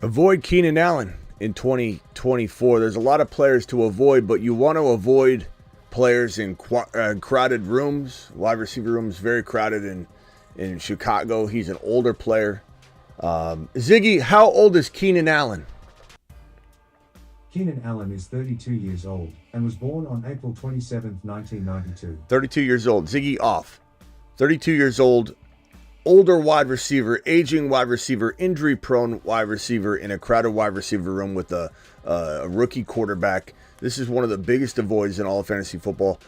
Avoid Keenan Allen in 2024. There's a lot of players to avoid, but you want to avoid players in crowded rooms. Wide receiver rooms, very crowded in Chicago. He's an older player. Ziggy, how old is Keenan Allen? Keenan Allen is 32 years old and was born on April 27, 1992. 32 years old. Ziggy off. 32 years old. Older wide receiver, aging wide receiver, injury-prone wide receiver in a crowded wide receiver room with a rookie quarterback. This is one of the biggest avoids in all of fantasy football.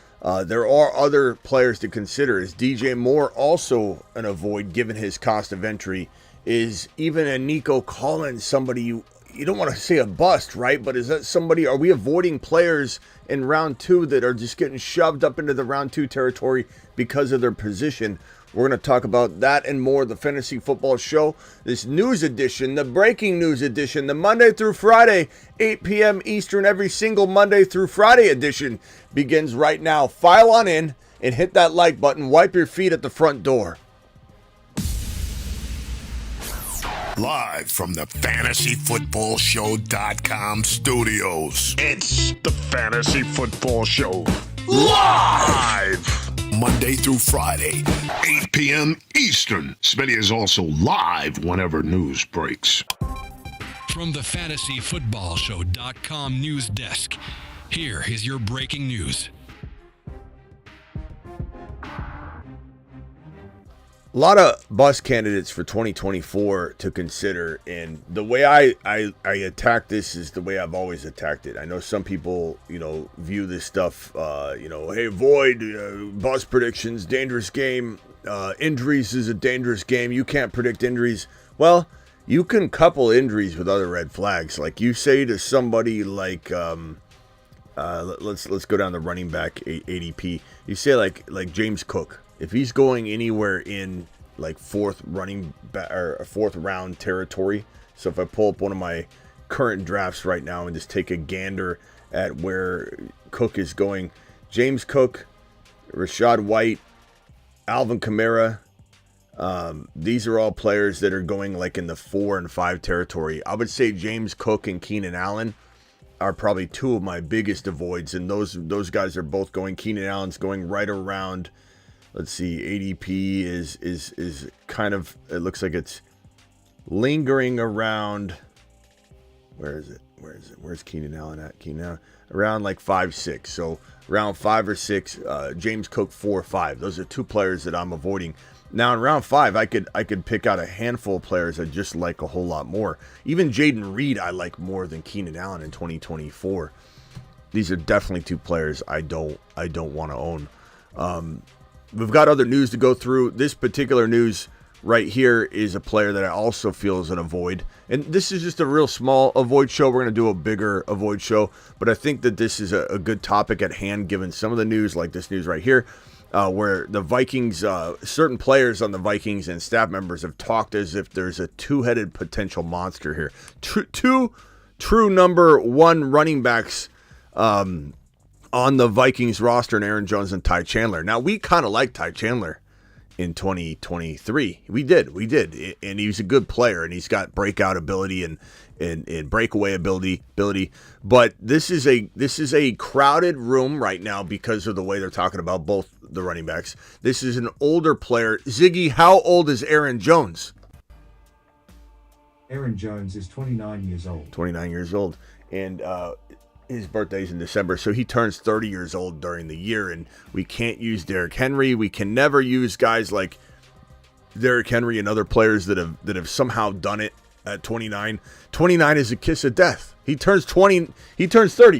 There are other players to consider. Is DJ Moore also an avoid given his cost of entry? Is even a Nico Collins somebody you don't want to say a bust, right? But is that somebody, are we avoiding players in round 2 that are just getting shoved up into the round 2 territory because of their position? We're going to talk about that and more. The Fantasy Football Show, this news edition, the breaking news edition, the Monday through Friday, 8 p.m. Eastern, every single Monday through Friday edition begins right now. File on in and hit that like button. Wipe your feet at the front door. Live from the FantasyFootballShow.com studios. It's the Fantasy Football Show. Live! Monday through Friday, 8 p.m. Eastern. Smitty is also live whenever news breaks. From the FantasyFootballShow.com news desk, here is your breaking news. A lot of bust candidates for 2024 to consider, and the way I attack this is the way I've always attacked it. I know some people, view this stuff, hey, avoid bust predictions, dangerous game. Injuries is a dangerous game. You can't predict injuries. Well, you can couple injuries with other red flags. Like you say to somebody like, let's go down the running back ADP. You say like James Cook. If he's going anywhere in like fourth round territory, so if I pull up one of my current drafts right now and just take a gander at where Cook is going, James Cook, Rachaad White, Alvin Kamara, these are all players that are going like in the 4 and 5 territory. I would say James Cook and Keenan Allen are probably two of my biggest avoids, and those guys are both going. Keenan Allen's going right around. Let's see, ADP is kind of, it looks like it's lingering around, where is it? Where's Keenan Allen at? Keenan Allen, around like 5-6. So round 5 or 6, James Cook 4 or 5. Those are two players that I'm avoiding. Now in round 5, I could pick out a handful of players I just like a whole lot more. Even Jaden Reed I like more than Keenan Allen in 2024. These are definitely two players I don't want to own. We've got other news to go through. This particular news right here is a player that I also feel is an avoid. And this is just a real small avoid show. We're going to do a bigger avoid show. But I think that this is a good topic at hand given some of the news, like this news right here, where the Vikings, certain players on the Vikings and staff members have talked as if there's a two-headed potential monster here. Two true number 1 running backs on the Vikings roster, and Aaron Jones and Ty Chandler. Now, we kind of like Ty Chandler in 2023. We did. And he's a good player, and he's got breakout ability and breakaway ability. But this is a crowded room right now because of the way they're talking about both the running backs. This is an older player. Ziggy, how old is Aaron Jones? Aaron Jones is 29 years old. 29 years old. And his birthday's in December, so he turns 30 years old during the year, and we can't use Derrick Henry. We can never use guys like Derrick Henry and other players that have somehow done it at 29. 29 is a kiss of death. He turns 30,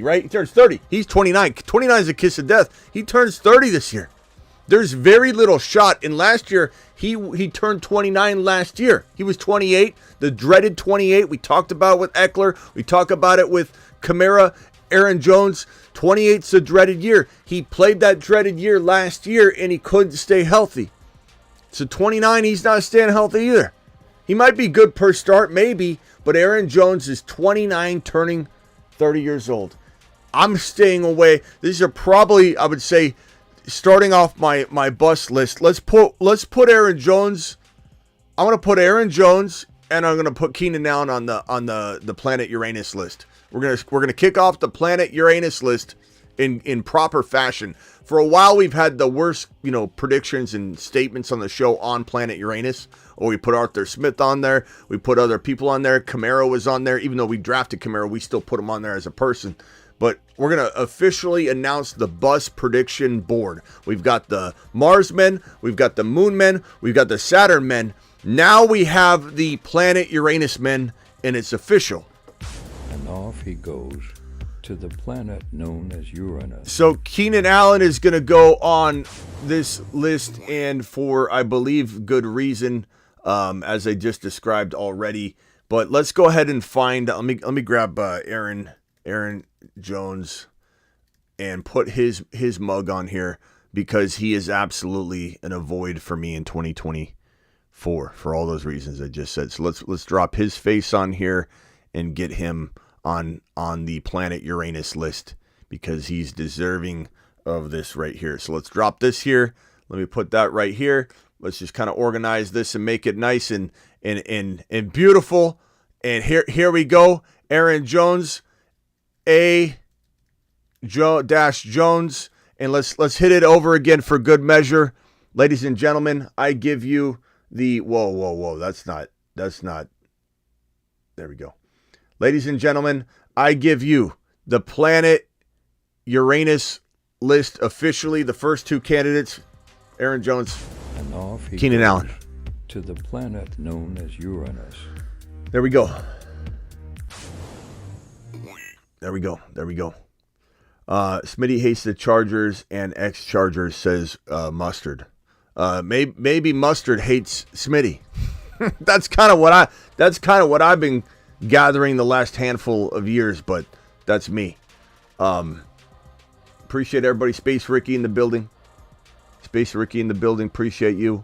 right? He turns 30. He's 29. 29 is a kiss of death. He turns 30 this year. There's very little shot. And last year, he turned 29 last year. He was 28, the dreaded 28. We talked about it with Eckler. We talk about it with Kamara. Aaron Jones, 28's a dreaded year. He played that dreaded year last year, and he couldn't stay healthy. So 29, he's not staying healthy either. He might be good per start, maybe, but Aaron Jones is 29, turning 30 years old. I'm staying away. These are probably, I would say, starting off my bust list. Let's put Aaron Jones. I'm going to put Aaron Jones and I'm gonna put Keenan Allen on the Planet Uranus list. We're gonna kick off the Planet Uranus list in proper fashion. For a while, we've had the worst, predictions and statements on the show on Planet Uranus. Or we put Arthur Smith on there. We put other people on there. Camaro was on there. Even though we drafted Camaro, we still put him on there as a person. But we're going to officially announce the BUSTS prediction board. We've got the Mars men. We've got the Moon men. We've got the Saturn men. Now we have the Planet Uranus men, and it's official. And off he goes to the planet known as Uranus. So Keenan Allen is going to go on this list, and for, I believe, good reason, as I just described already. But let's go ahead and find. Let me grab Aaron Jones and put his mug on here, because he is absolutely an avoid for me in 2024 for all those reasons I just said. So let's drop his face on here and get him on the Planet Uranus list, because he's deserving of this right here. So let's drop this here. Let me put that right here. Let's just kind of organize this and make it nice and beautiful. And here we go. Aaron Jones, Jones, and let's hit it over again for good measure. Ladies and gentlemen, I give you the whoa. That's not. There we go. Ladies and gentlemen, I give you the Planet Uranus list officially. The first two candidates, Aaron Jones, and off he Keenan goes Allen. To the planet known as Uranus. There we go. Smitty hates the Chargers, and ex-Chargers says Mustard. Maybe Mustard hates Smitty. That's kind of what I've been gathering the last handful of years, but that's me. Appreciate everybody. Space Ricky in the building. Appreciate you.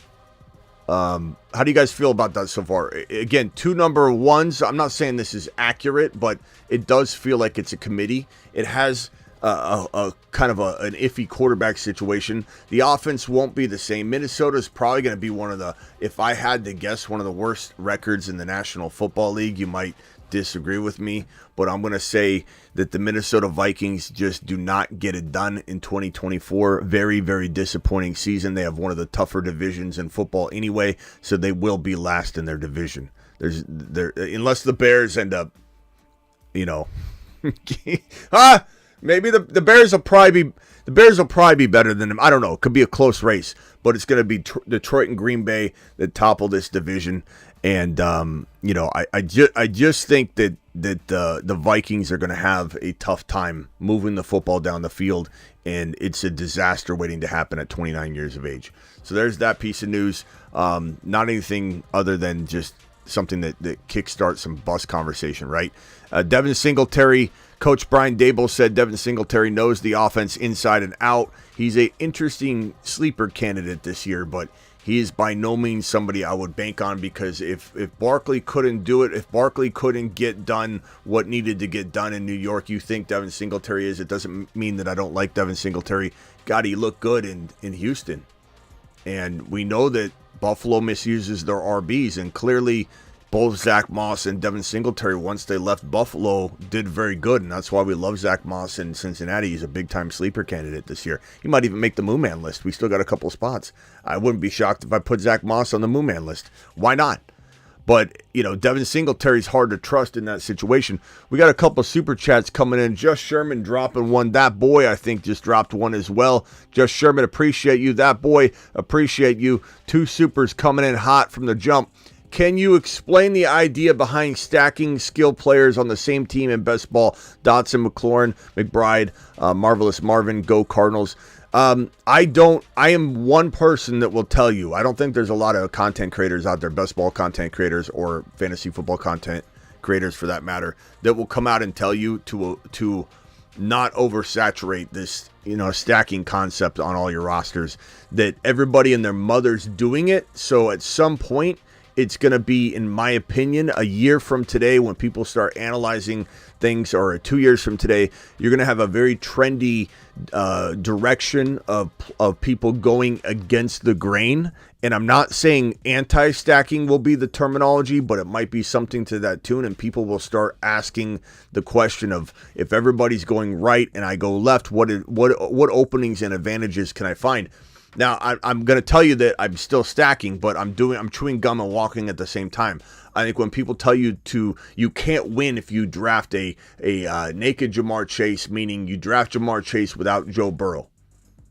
How do you guys feel about that so far? Again, 2 number ones. I'm not saying this is accurate, but it does feel like it's a committee. It has a kind of an iffy quarterback situation. The offense won't be the same. Minnesota's probably going to be one of the, if I had to guess, one of the worst records in the National Football League. You might disagree with me, but I'm going to say that the Minnesota Vikings just do not get it done in 2024. Very, very disappointing season. They have one of the tougher divisions in football anyway, so they will be last in their division. Unless the Bears end up, maybe the Bears will probably be better than them. I don't know. It could be a close race, but it's going to be Detroit and Green Bay that topple this division. And I just think that the Vikings are going to have a tough time moving the football down the field, and it's a disaster waiting to happen at 29 years of age. So there's that piece of news. Not anything other than just something that kickstarts some bus conversation, right? Devin Singletary. Coach Brian Daboll said Devin Singletary knows the offense inside and out. He's an interesting sleeper candidate this year, but he is by no means somebody I would bank on, because if Barkley couldn't do it, if Barkley couldn't get done what needed to get done in New York, you think Devin Singletary is. It doesn't mean that I don't like Devin Singletary. God, he looked good in Houston. And we know that Buffalo misuses their RBs, and clearly both Zach Moss and Devin Singletary, once they left Buffalo, did very good, and that's why we love Zach Moss in Cincinnati. He's a big-time sleeper candidate this year. He might even make the Moon Man list. We still got a couple of spots. I wouldn't be shocked if I put Zach Moss on the Moon Man list. Why not? But, Devin Singletary's hard to trust in that situation. We got a couple of super chats coming in. Just Sherman dropping one. That boy, I think, just dropped one as well. Just Sherman, appreciate you. That boy, appreciate you. 2 supers coming in hot from the jump. Can you explain the idea behind stacking skill players on the same team in best ball? Dotson, McLaurin, McBride, Marvelous Marvin, go Cardinals. I am one person that will tell you, I don't think there's a lot of content creators out there, best ball content creators or fantasy football content creators for that matter, that will come out and tell you to not oversaturate this, stacking concept on all your rosters, that everybody and their mother's doing it. So at some point, it's going to be, in my opinion, a year from today when people start analyzing things, or 2 years from today, you're going to have a very trendy direction of people going against the grain. And I'm not saying anti-stacking will be the terminology, but it might be something to that tune, and people will start asking the question of, if everybody's going right and I go left, what openings and advantages can I find? Now, I'm going to tell you that I'm still stacking, but I'm chewing gum and walking at the same time. I think when people tell you you can't win if you draft a naked Jamar Chase, meaning you draft Jamar Chase without Joe Burrow.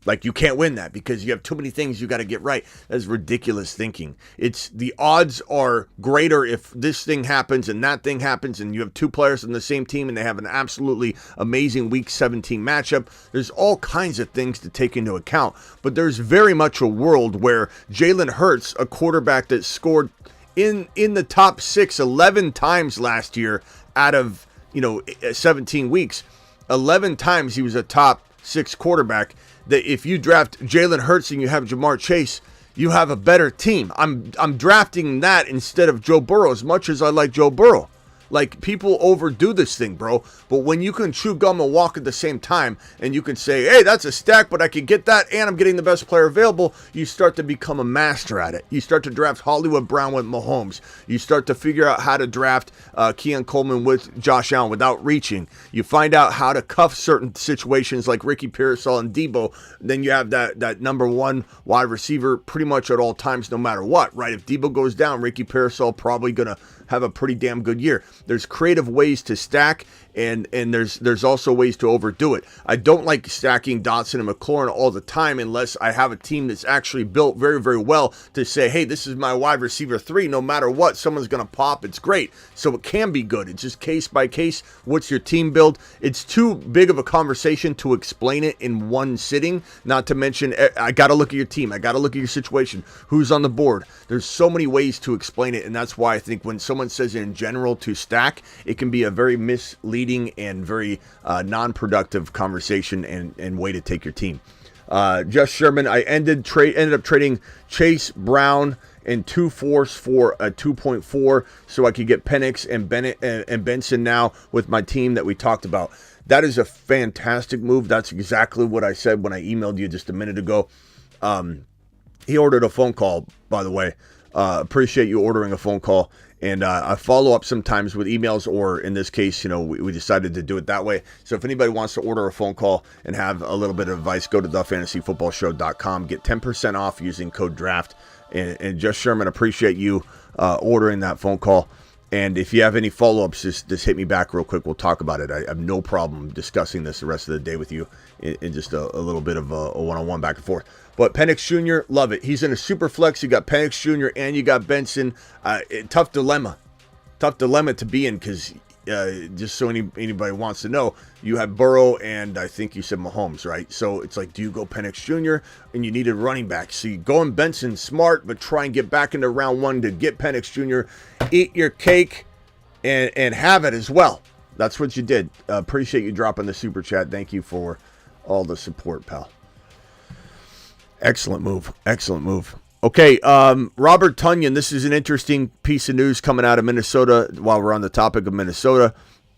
Like, you can't win that because you have too many things you got to get right. That's ridiculous thinking. It's the odds are greater if this thing happens and that thing happens, and you have two players on the same team and they have an absolutely amazing Week 17 matchup. There's all kinds of things to take into account, but there's very much a world where Jalen Hurts, a quarterback that scored in the top 6 11 times last year out of 17 weeks, 11 times he was a top 6 quarterback, that if you draft Jalen Hurts and you have Jamar Chase, you have a better team. I'm drafting that instead of Joe Burrow, as much as I like Joe Burrow. Like, people overdo this thing, bro. But when you can chew gum and walk at the same time, and you can say, hey, that's a stack, but I can get that, and I'm getting the best player available, you start to become a master at it. You start to draft Hollywood Brown with Mahomes. You start to figure out how to draft Keon Coleman with Josh Allen without reaching. You find out how to cuff certain situations like Ricky Pearsall and Debo. Then you have that number one wide receiver pretty much at all times, no matter what, right? If Debo goes down, Ricky Pearsall probably going to have a pretty damn good year. There's creative ways to stack, and there's also ways to overdo it. I don't like stacking Dotson and McLaurin all the time unless I have a team that's actually built very, very well to say, hey, this is my wide receiver 3. No matter what, someone's going to pop. It's great. So it can be good. It's just case by case. What's your team build? It's too big of a conversation to explain it in one sitting, not to mention I got to look at your team. I got to look at your situation. Who's on the board? There's so many ways to explain it, and that's why I think when someone says in general to stack, it can be a very misleading and very non-productive conversation and way to take your team. Just Sherman, I ended up trading Chase, Brown, and 2 fourths for a 2.4 so I could get Penix and Bennett and Benson now with my team that we talked about. That is a fantastic move. That's exactly what I said when I emailed you just a minute ago. He ordered a phone call, by the way. Appreciate you ordering a phone call. And I follow up sometimes with emails, or in this case, we decided to do it that way. So if anybody wants to order a phone call and have a little bit of advice, go to thefantasyfootballshow.com. Get 10% off using code DRAFT. And Just Sherman, appreciate you ordering that phone call. And if you have any follow-ups, just hit me back real quick. We'll talk about it. I have no problem discussing this the rest of the day with you in just a little bit of a one-on-one back and forth. But Penix Jr., love it. He's in a super flex. You got Penix Jr. and you got Benson. Tough dilemma to be in, because just so anybody wants to know, you have Burrow and I think you said Mahomes, right? So it's like, do you go Penix Jr. and you need a running back? So you go in Benson, smart, but try and get back into round 1 to get Penix Jr. Eat your cake and have it as well. That's what you did. Appreciate you dropping the super chat. Thank you for all the support, pal. Excellent move. Okay, Robert Tonyan, this is an interesting piece of news coming out of Minnesota while we're on the topic of Minnesota.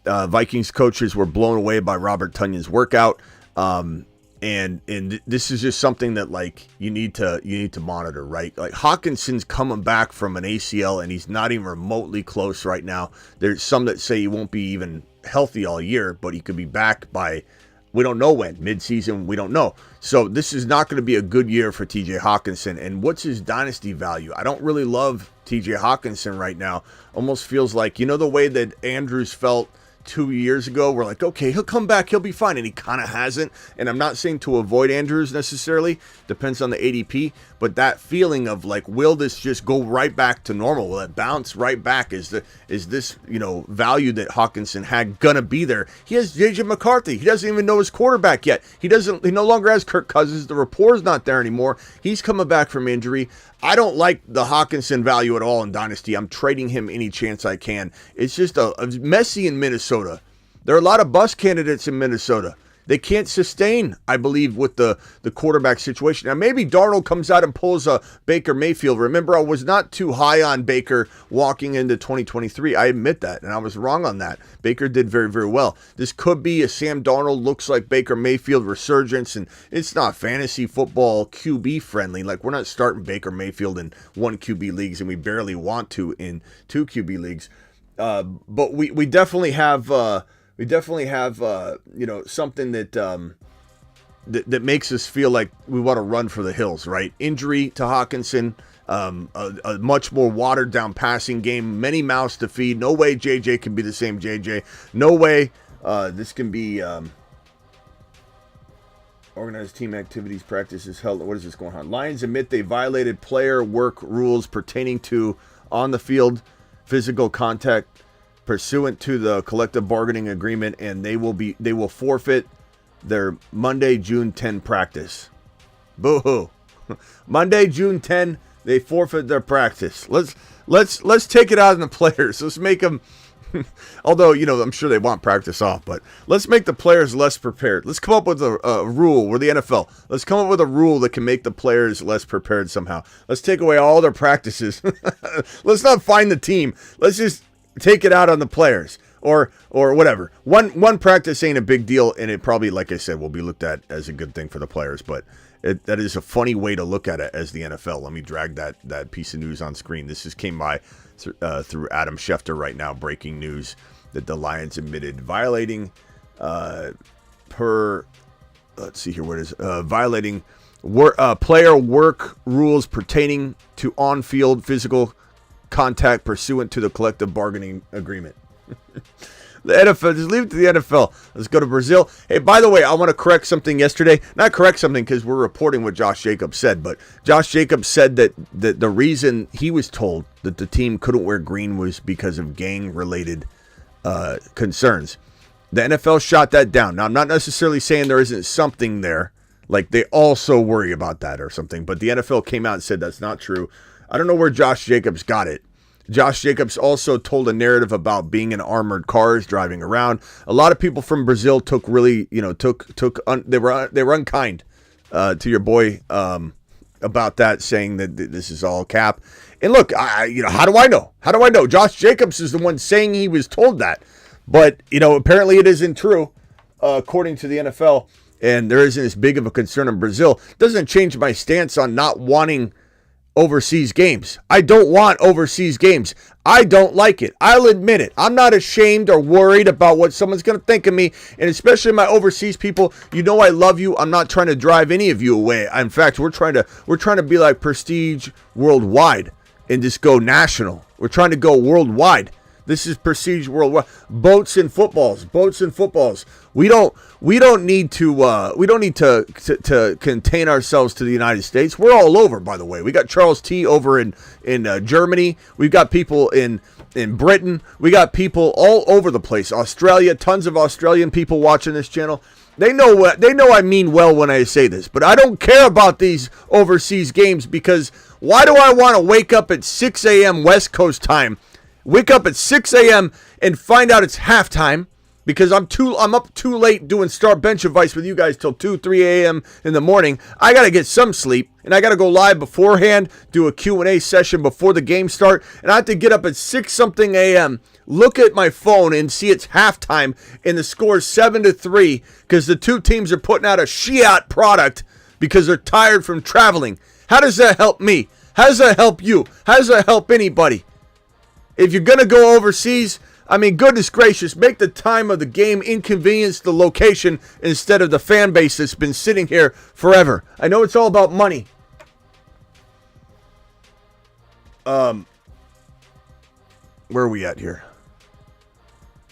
Vikings coaches were blown away by Robert Tonyan's workout. And this is just something that, like, you need to monitor, right? Like, Hawkinson's coming back from an ACL, and he's not even remotely close right now. There's some that say he won't be even healthy all year, but he could be back by, we don't know when, mid-season, we don't know. So this is not going to be a good year for TJ Hawkinson. And what's his dynasty value? I don't really love TJ Hawkinson right now. Almost feels like, the way that Andrews felt 2 years ago, we're like, okay, he'll come back, he'll be fine, and he kind of hasn't. And I'm not saying to avoid Andrews necessarily, depends on the ADP, but that feeling of like, will this just go right back to normal? Will it bounce right back? Is this value that Hawkinson had gonna be there? He has JJ McCarthy. He doesn't even know his quarterback yet. He no longer has Kirk Cousins. The rapport's not there anymore. He's coming back from injury. I don't like the Hawkinson value at all in Dynasty. I'm trading him any chance I can. It's just a messy in Minnesota. There are a lot of bust candidates in Minnesota. They can't sustain, I believe, with the quarterback situation. Now, maybe Darnold comes out and pulls a Baker Mayfield. Remember, I was not too high on Baker walking into 2023. I admit that, and I was wrong on that. Baker did very, very well. This could be a Sam Darnold looks like Baker Mayfield resurgence, and it's not fantasy football QB friendly. Like, we're not starting Baker Mayfield in 1 QB leagues, and we barely want to in 2 QB leagues. But we definitely have something that that makes us feel like we want to run for the hills, right? Injury to Hawkinson, a much more watered down passing game, many mouths to feed. No way JJ can be the same JJ. No way this can be organized team activities practices held. What is this going on? Lions admit they violated player work rules pertaining to on the field physical contact pursuant to the collective bargaining agreement, and they will forfeit their Monday, June 10 practice. Boo-hoo. Monday, June 10, they forfeit their practice. Let's take it out on the players. Let's make them, although, I'm sure they want practice off, but let's make the players less prepared. Let's come up with a rule. We're the NFL. Let's come up with a rule that can make the players less prepared somehow. Let's take away all their practices. Let's not find the team. Let's just take it out on the players or whatever. One practice ain't a big deal, and it probably, like I said, will be looked at as a good thing for the players, but that is a funny way to look at it as the NFL. Let me drag that piece of news on screen. This just came by through Adam Schefter right now, breaking news that the Lions admitted violating violating player work rules pertaining to on-field physical contact pursuant to the collective bargaining agreement. The NFL, just leave it to the NFL. Let's go to Brazil. Hey, by the way, I want to correct something yesterday. Not correct something because we're reporting what Josh Jacobs said, but Josh Jacobs said that the reason he was told that the team couldn't wear green was because of gang-related concerns. The NFL shot that down. Now, I'm not necessarily saying there isn't something there, like they also worry about that or something, but the NFL came out and said that's not true. I don't know where Josh Jacobs got it. Josh Jacobs also told a narrative about being in armored cars driving around. A lot of people from Brazil took really, they were unkind to your boy about that, saying that this is all cap. And look, how do I know? How do I know? Josh Jacobs is the one saying he was told that, but apparently it isn't true, according to the NFL. And there isn't as big of a concern in Brazil. Doesn't change my stance on not wanting overseas games. I don't want overseas games. I don't like it. I'll admit it. I'm not ashamed or worried about what someone's going to think of me, and especially my overseas people. I love you. I'm not trying to drive any of you away. In fact, we're trying to be like Prestige Worldwide and just go national. We're trying to go worldwide. This is Prestige Worldwide. Boats and footballs. We don't need to contain ourselves to the United States. We're all over, by the way. We got Charles T over in Germany. We've got people in Britain. We got people all over the place. Australia, tons of Australian people watching this channel. They know I mean well when I say this, but I don't care about these overseas games, because why do I want to wake up at 6 a.m. West Coast time? Wake up at 6 a.m. and find out it's halftime because I'm up too late doing start bench advice with you guys till 2, 3 a.m. in the morning. I got to get some sleep, and I got to go live beforehand, do a Q&A session before the game start, and I have to get up at 6 something a.m., look at my phone and see it's halftime, and the score's 7-3 because the two teams are putting out a Shiat product because they're tired from traveling. How does that help me? How does that help you? How does that help anybody? If you're going to go overseas, goodness gracious, make the time of the game inconvenience the location instead of the fan base that's been sitting here forever. I know it's all about money. Where are we at here?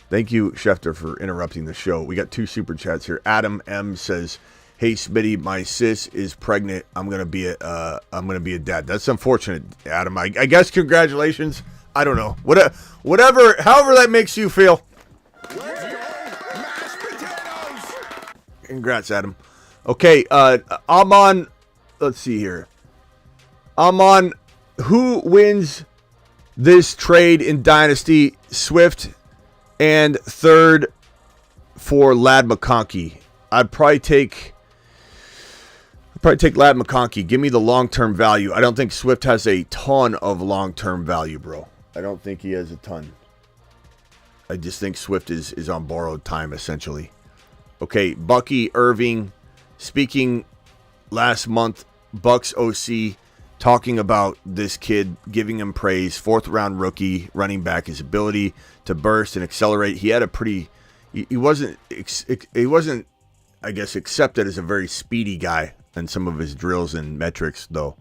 Thank you, Schefter, for interrupting the show. We got 2 super chats here. Adam M says, "Hey Smitty, my sis is pregnant. I'm gonna be a dad." That's unfortunate, Adam. I guess congratulations. I don't know. Whatever, however that makes you feel. Congrats, Adam. Okay, I'm on. Let's see here. I'm on. Who wins this trade in Dynasty? Swift and third for Lad McConkey. I'd probably take Ladd McConkey. Give me the long-term value. I don't think Swift has a ton of long-term value, bro. I don't think he has a ton. I just think Swift is on borrowed time, essentially. Okay, Bucky Irving, speaking last month, Bucks OC, talking about this kid, giving him praise, 4th-round rookie, running back, his ability to burst and accelerate. He had a pretty, he wasn't, I guess, accepted as a very speedy guy in some of his drills and metrics, though.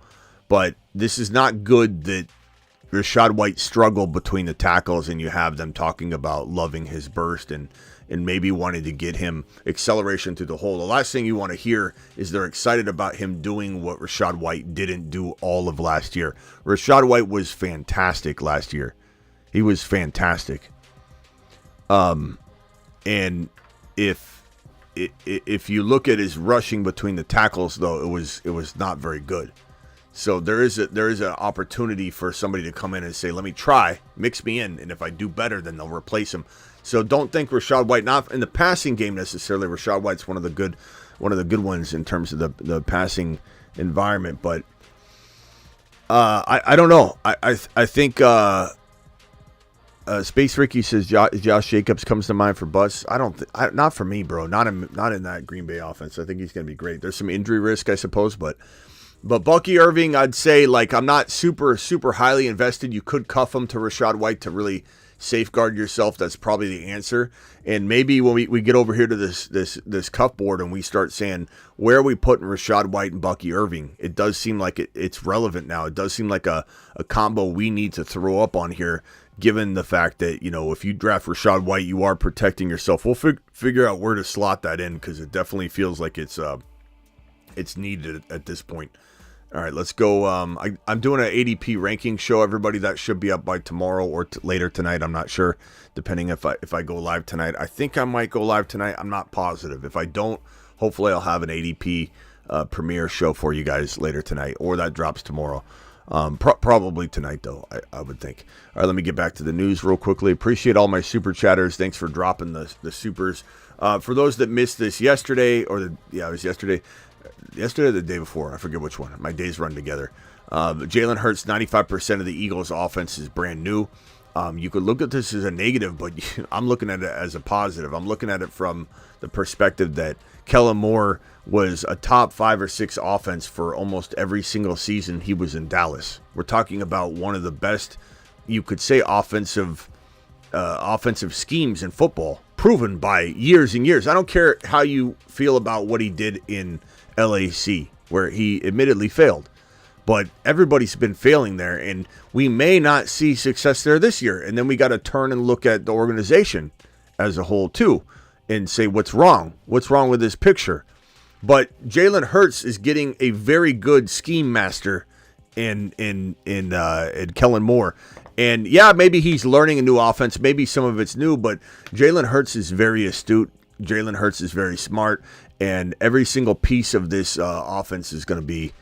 But this is not good that Rachaad White struggled between the tackles and you have them talking about loving his burst and maybe wanting to get him acceleration through the hole. The last thing you want to hear is they're excited about him doing what Rachaad White didn't do all of last year. Rachaad White was fantastic last year. He was fantastic. And if you look at his rushing between the tackles, though, it was not very good. So there is an opportunity for somebody to come in and say, let me try, mix me in, and if I do better, then they'll replace him. So don't think Rachaad White, not in the passing game necessarily. Rachaad White's one of the good ones in terms of the passing environment. But I don't know. I think Space Ricky says Josh Jacobs comes to mind for BUSTS. Not for me, bro. Not in that Green Bay offense. I think he's going to be great. There's some injury risk, I suppose, but Bucky Irving, I'd say, like, I'm not super highly invested. You could cuff him to Rachaad White to really safeguard yourself. That's probably the answer. And maybe when we get over here to this cuff board and we start saying, where are we putting Rachaad White and Bucky Irving? It does seem like it's relevant now. It does seem like a combo we need to throw up on here, given the fact that, you know, if you draft Rachaad White, you are protecting yourself. We'll figure out where to slot that in, because it definitely feels like it's needed at this point. All right, let's go. I'm doing an ADP ranking show, everybody. That should be up by tomorrow or later tonight. I'm not sure, depending if I go live tonight. I think I might go live tonight. I'm not positive. If I don't, hopefully I'll have an ADP premiere show for you guys later tonight, or that drops tomorrow. Probably tonight, though, I would think. All right, let me get back to the news real quickly. Appreciate all my super chatters. Thanks for dropping the supers. For those that missed this yesterday, it was yesterday or the day before, I forget which one. My days run together. Jalen Hurts, 95% of the Eagles' offense is brand new. You could look at this as a negative, but I'm looking at it as a positive. I'm looking at it from the perspective that Kellen Moore was a top 5 or 6 offense for almost every single season he was in Dallas. We're talking about one of the best, you could say, offensive schemes in football, proven by years and years. I don't care how you feel about what he did in LAC, where he admittedly failed, but everybody's been failing there, and we may not see success there this year. And then we got to turn and look at the organization as a whole too, and say what's wrong with this picture. But Jalen Hurts is getting a very good scheme master in Kellen Moore. And yeah, maybe he's learning a new offense. Maybe some of it's new, but Jalen Hurts is very astute. Jalen Hurts is very smart, and every single piece of this offense is going to be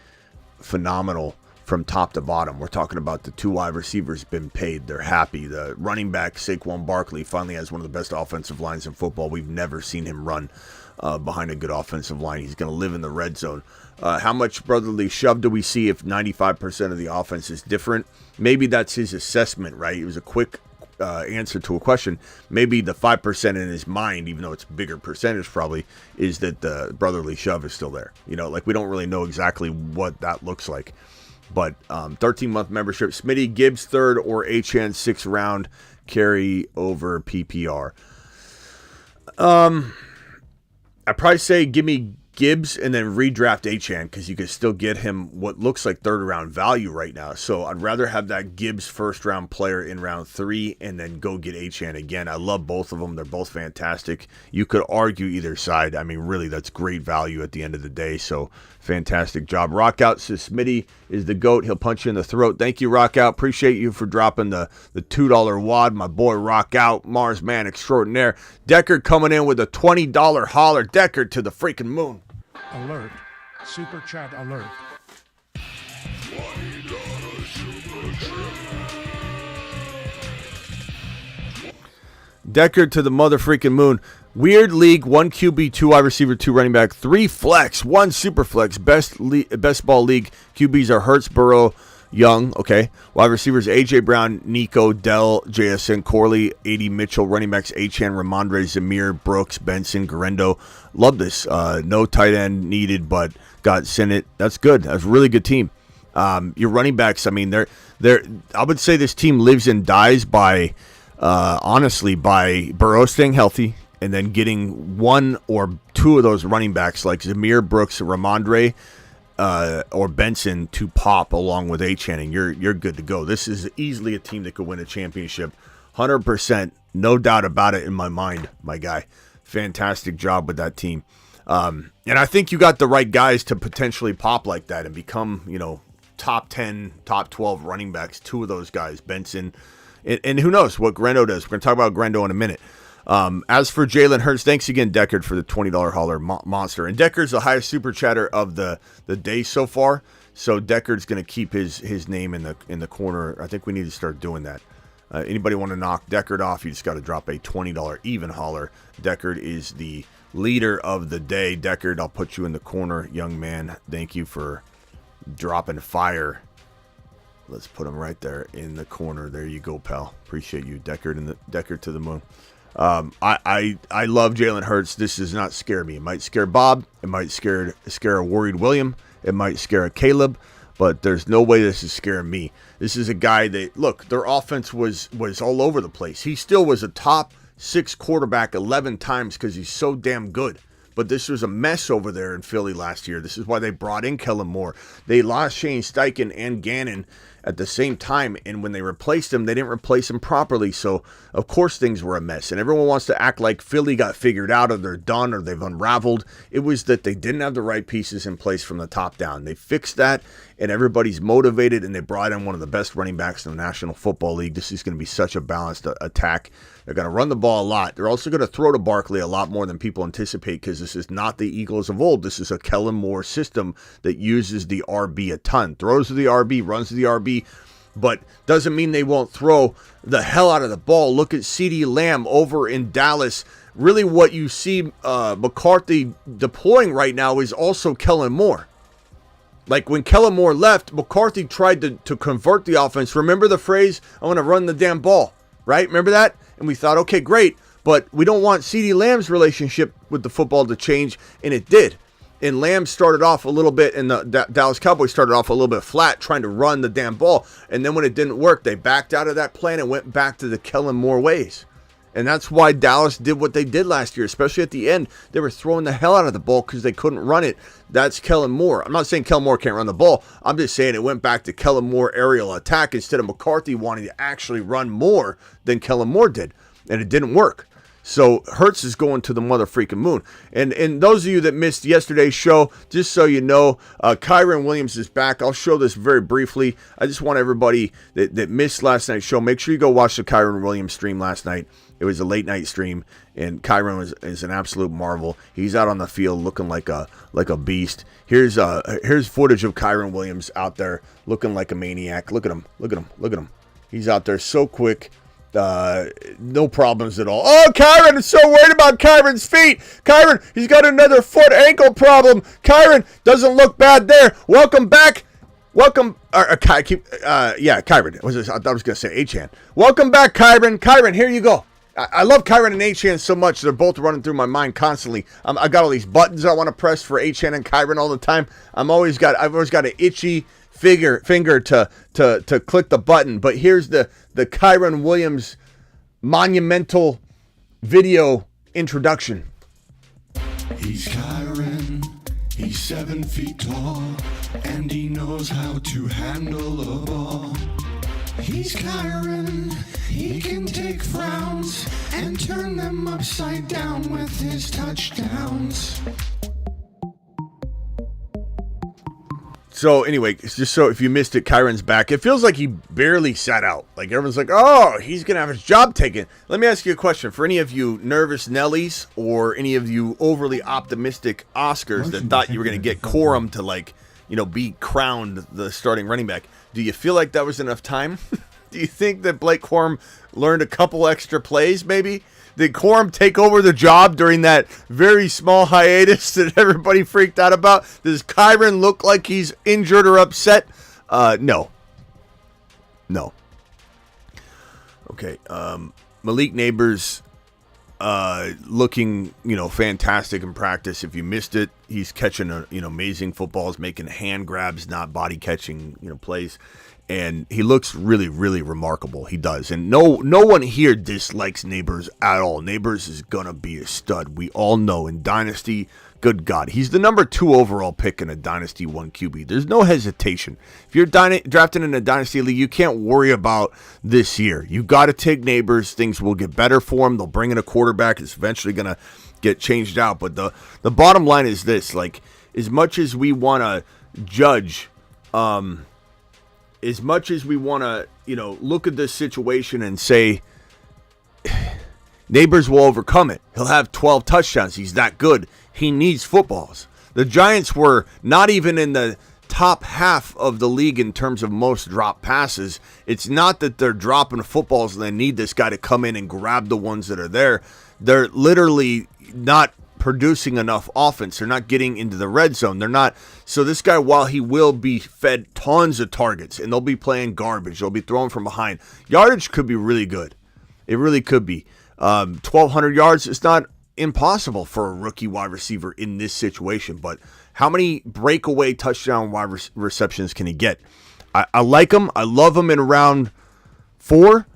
phenomenal from top to bottom. We're talking about the 2 wide receivers been paid. They're happy. The running back, Saquon Barkley, finally has one of the best offensive lines in football. We've never seen him run behind a good offensive line. He's going to live in the red zone. How much brotherly shove do we see if 95% of the offense is different? Maybe that's his assessment, right? It was a quick answer to a question. Maybe the 5% in his mind, even though it's a bigger percentage probably, is that the brotherly shove is still there. You know, like, we don't really know exactly what that looks like. But 13-month membership. Smitty, Gibbs 3rd or Achane 6th round carry over PPR. I'd probably say give me Gibbs and then redraft Achane, because you could still get him what looks like 3rd round value right now. So I'd rather have that Gibbs 1st round player in round 3 and then go get Achane again. I love both of them. They're both fantastic. You could argue either side. I mean, really, that's great value at the end of the day. So fantastic job. Rockout says Smitty is the GOAT. He'll punch you in the throat. Thank you, Rockout. Appreciate you for dropping the $2 wad. My boy Rockout, Mars man extraordinaire. Deckard coming in with a $20 holler. Deckard to the freaking moon. Alert. Super chat alert. Deckard to the mother freaking moon. Weird league, 1 QB, 2 wide receiver, 2 running back, 3 flex, 1 super flex. Best ball league. QBs are Hurts, Burrow, Young. Okay. Wide receivers, A.J. Brown, Nico, Dell, JSN, Corley, A.D. Mitchell. Running backs, Achane, Ramondre, Zamir, Brooks, Benson, Garendo. Love this. No tight end needed, but got Sinnott. That's good. That's a really good team. Your running backs, I mean, they're. I would say this team lives and dies by, honestly, by Burrow staying healthy and then getting 1 or 2 of those running backs like Zamir, Brooks, Ramondre, or Benson to pop along with Achane, and you're good to go. This is easily a team that could win a championship, 100%, no doubt about it in my mind, my guy. Fantastic job with that team, and I think you got the right guys to potentially pop like that and become, top 10, top 12 running backs. 2 of those guys, Benson, and who knows what Grendo does. We're going to talk about Grendo in a minute. As for Jalen Hurts, thanks again, Deckard, for the $20 hauler monster. And Deckard's the highest super chatter of the day so far. So Deckard's going to keep his name in the corner. I think we need to start doing that. Anybody want to knock Deckard off, you just got to drop a $20 even hauler. Deckard is the leader of the day. Deckard, I'll put you in the corner, young man. Thank you for dropping fire. Let's put him right there in the corner. There you go, pal. Appreciate you, Deckard, and the Deckard to the moon. I love Jalen Hurts. This does not scare me. It might scare Bob. It might scare a worried William. It might scare a Caleb. But there's no way this is scaring me. This is a guy that, look, their offense was all over the place. He still was a top 6 quarterback 11 times because he's so damn good. But this was a mess over there in Philly last year. This is why they brought in Kellen Moore. They lost Shane Steichen and Gannon at the same time, and when they replaced him, they didn't replace him properly, so of course things were a mess, and everyone wants to act like Philly got figured out or they're done or they've unraveled. It was that they didn't have the right pieces in place from the top down. They fixed that, and everybody's motivated, and they brought in one of the best running backs in the National Football League. This is going to be such a balanced attack. They're going to run the ball a lot. They're also going to throw to Barkley a lot more than people anticipate because this is not the Eagles of old. This is a Kellen Moore system that uses the RB a ton. Throws to the RB, runs to the RB, but doesn't mean they won't throw the hell out of the ball. Look at CeeDee Lamb over in Dallas. Really what you see McCarthy deploying right now is also Kellen Moore. Like when Kellen Moore left, McCarthy tried to convert the offense. Remember the phrase, I want to run the damn ball, right? Remember that? And we thought, okay, great, but we don't want CeeDee Lamb's relationship with the football to change, and it did. And Lamb started off a little bit, and the Dallas Cowboys started off a little bit flat trying to run the damn ball. And then when it didn't work, they backed out of that plan and went back to the Kellen Moore ways. And that's why Dallas did what they did last year, especially at the end. They were throwing the hell out of the ball because they couldn't run it. That's Kellen Moore. I'm not saying Kellen Moore can't run the ball. I'm just saying it went back to Kellen Moore aerial attack instead of McCarthy wanting to actually run more than Kellen Moore did. And it didn't work. So Hurts is going to the mother freaking moon. And those of you that missed yesterday's show, just so you know, Kyren Williams is back. I'll show this very briefly. I just want everybody that missed last night's show, make sure you go watch the Kyren Williams stream last night. It was a late night stream, and Kyren is an absolute marvel. He's out on the field looking like a beast. Here's footage of Kyren Williams out there looking like a maniac. Look at him. Look at him. Look at him. He's out there so quick. No problems at all. Oh, Kyren is so worried about Kyren's feet. Kyren, he's got another foot ankle problem. Kyren doesn't look bad there. Welcome back. Welcome. Kyren. I thought I was going to say Achane. Welcome back, Kyren. Kyren, here you go. I love Kyren and Achane so much. They're both running through my mind constantly. I got all these buttons I want to press for Achane and Kyren all the time. I've always got an itchy finger to click the button. But here's the Kyren Williams monumental video introduction. He's Kyren, he's 7 feet tall, and he knows how to handle a ball. He's Kyren, he can take frowns and turn them upside down with his touchdowns. So anyway, it's just so if you missed it, Kyren's back. It feels like he barely sat out. Like everyone's like, oh, he's going to have his job taken. Let me ask you a question. For any of you nervous Nellies or any of you overly optimistic Oscars that thought you were going to get Corum to be crowned the starting running back, do you feel like that was enough time? Do you think that Blake Corum learned a couple extra plays, maybe? Did Corum take over the job during that very small hiatus that everybody freaked out about? Does Kyren look like he's injured or upset? No. Okay. Malik Nabers looking, fantastic in practice. If you missed it, he's catching, amazing footballs, making hand grabs, not body catching, plays. And he looks really, really remarkable. He does. And no one here dislikes Nabers at all. Nabers is going to be a stud. We all know in Dynasty, good God, he's the number 2 overall pick in a Dynasty 1 QB. There's no hesitation. If you're drafting in a Dynasty league, you can't worry about this year. You got to take Nabers. Things will get better for him. They'll bring in a quarterback. It's eventually going to get changed out. But the bottom line is this. Like, as much as we want to judge, as much as we want to, look at this situation and say, Nabers will overcome it. He'll have 12 touchdowns. He's that good. He needs footballs. The Giants were not even in the top half of the league in terms of most drop passes. It's not that they're dropping footballs and they need this guy to come in and grab the ones that are there. They're literally not producing enough offense. They're not getting into the red zone. They're not. So this guy, while he will be fed tons of targets and they'll be playing garbage, they'll be throwing from behind, yardage could be really good. It really could be. 1,200 yards, it's not impossible for a rookie wide receiver in this situation, but how many breakaway touchdown wide receptions can he get? I like him. I love him in round 4.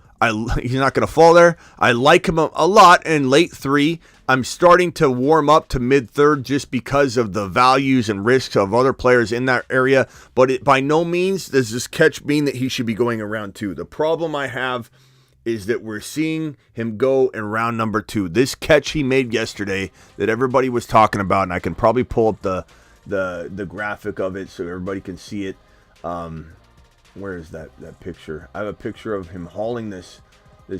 He's not going to fall there. I like him a lot in late 3. I'm starting to warm up to mid-3rd just because of the values and risks of other players in that area, but by no means does this catch mean that he should be going in round 2. The problem I have is that we're seeing him go in round number 2. This catch he made yesterday that everybody was talking about, and I can probably pull up the graphic of it so everybody can see it. Where is that picture? I have a picture of him hauling this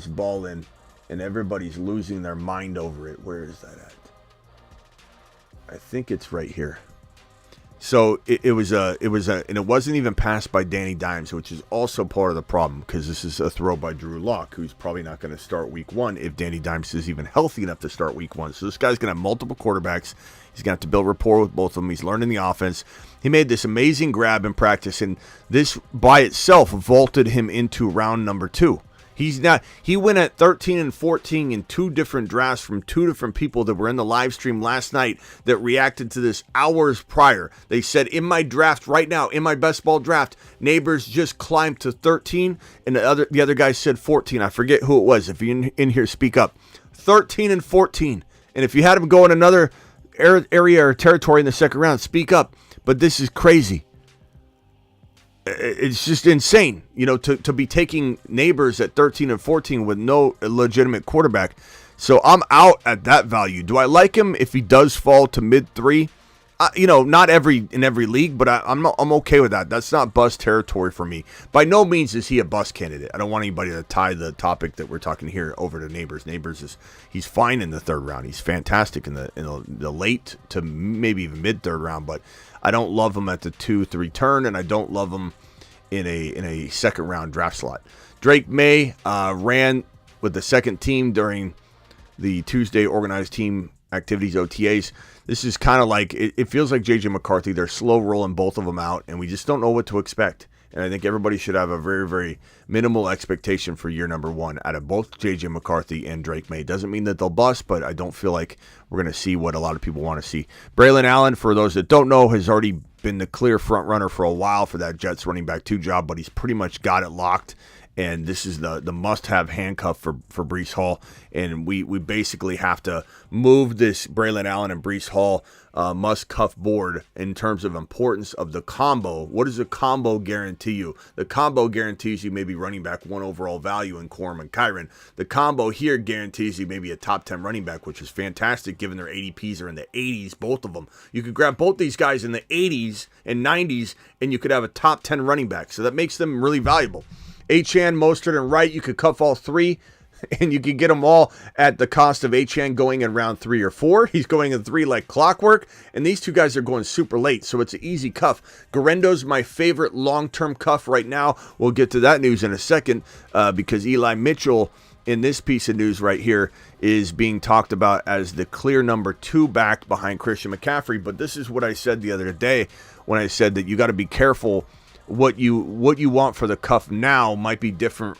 ball in, and everybody's losing their mind over it. Where is that at? I think it's right here. So it was and it wasn't even passed by Danny Dimes, which is also part of the problem because this is a throw by Drew Lock, who's probably not going to start week 1 if Danny Dimes is even healthy enough to start week 1. So this guy's going to have multiple quarterbacks. He's going to have to build rapport with both of them. He's learning the offense. He made this amazing grab in practice, and this by itself vaulted him into round number 2. He went at 13 and 14 in 2 different drafts from 2 different people that were in the live stream last night that reacted to this hours prior. They said, in my draft right now, in my best ball draft, Nabers just climbed to 13, and the other guy said 14. I forget who it was. If you're in here, speak up. 13 and 14. And if you had him go in another area or territory in the second round, speak up. But this is crazy. It's just insane, to be taking Nabers at 13 and 14 with no legitimate quarterback. So I'm out at that value. Do I like him if he does fall to mid-3? Not in every league, but I'm okay with that. That's not bust territory for me. By no means is he a bust candidate. I don't want anybody to tie the topic that we're talking here over to Nabers. Nabers he's fine in the 3rd round. He's fantastic in the late to maybe even mid-3rd round, but I don't love him at the 2-3 turn, and I don't love him in a second round draft slot. Drake May ran with the second team during the Tuesday organized team activities, OTAs. This is kind of like, it feels like J.J. McCarthy. They're slow rolling both of them out, and we just don't know what to expect. And I think everybody should have a very, very minimal expectation for year number 1 out of both J.J. McCarthy and Drake May. Doesn't mean that they'll bust, but I don't feel like we're going to see what a lot of people want to see. Braylon Allen, for those that don't know, has already been the clear front runner for a while for that Jets running back 2 job, but he's pretty much got it locked. And this is the must-have handcuff for Breece Hall. And we basically have to move this Braylon Allen and Breece Hall must-cuff board in terms of importance of the combo. What does a combo guarantee you? The combo guarantees you maybe running back 1 overall value in Corum and Kyren. The combo here guarantees you maybe a top 10 running back, which is fantastic given their ADPs are in the 80s, both of them. You could grab both these guys in the 80s and 90s, and you could have a top 10 running back. So that makes them really valuable. Achane, Mostert, and Wright, you could cuff all 3. And you can get them all at the cost of HN going in round 3 or 4. He's going in 3 like clockwork. And these two guys are going super late, so it's an easy cuff. Guarendo's my favorite long-term cuff right now. We'll get to that news in a second because Eli Mitchell, in this piece of news right here, is being talked about as the clear number 2 back behind Christian McCaffrey. But this is what I said the other day when I said that you got to be careful. What you want for the cuff now might be different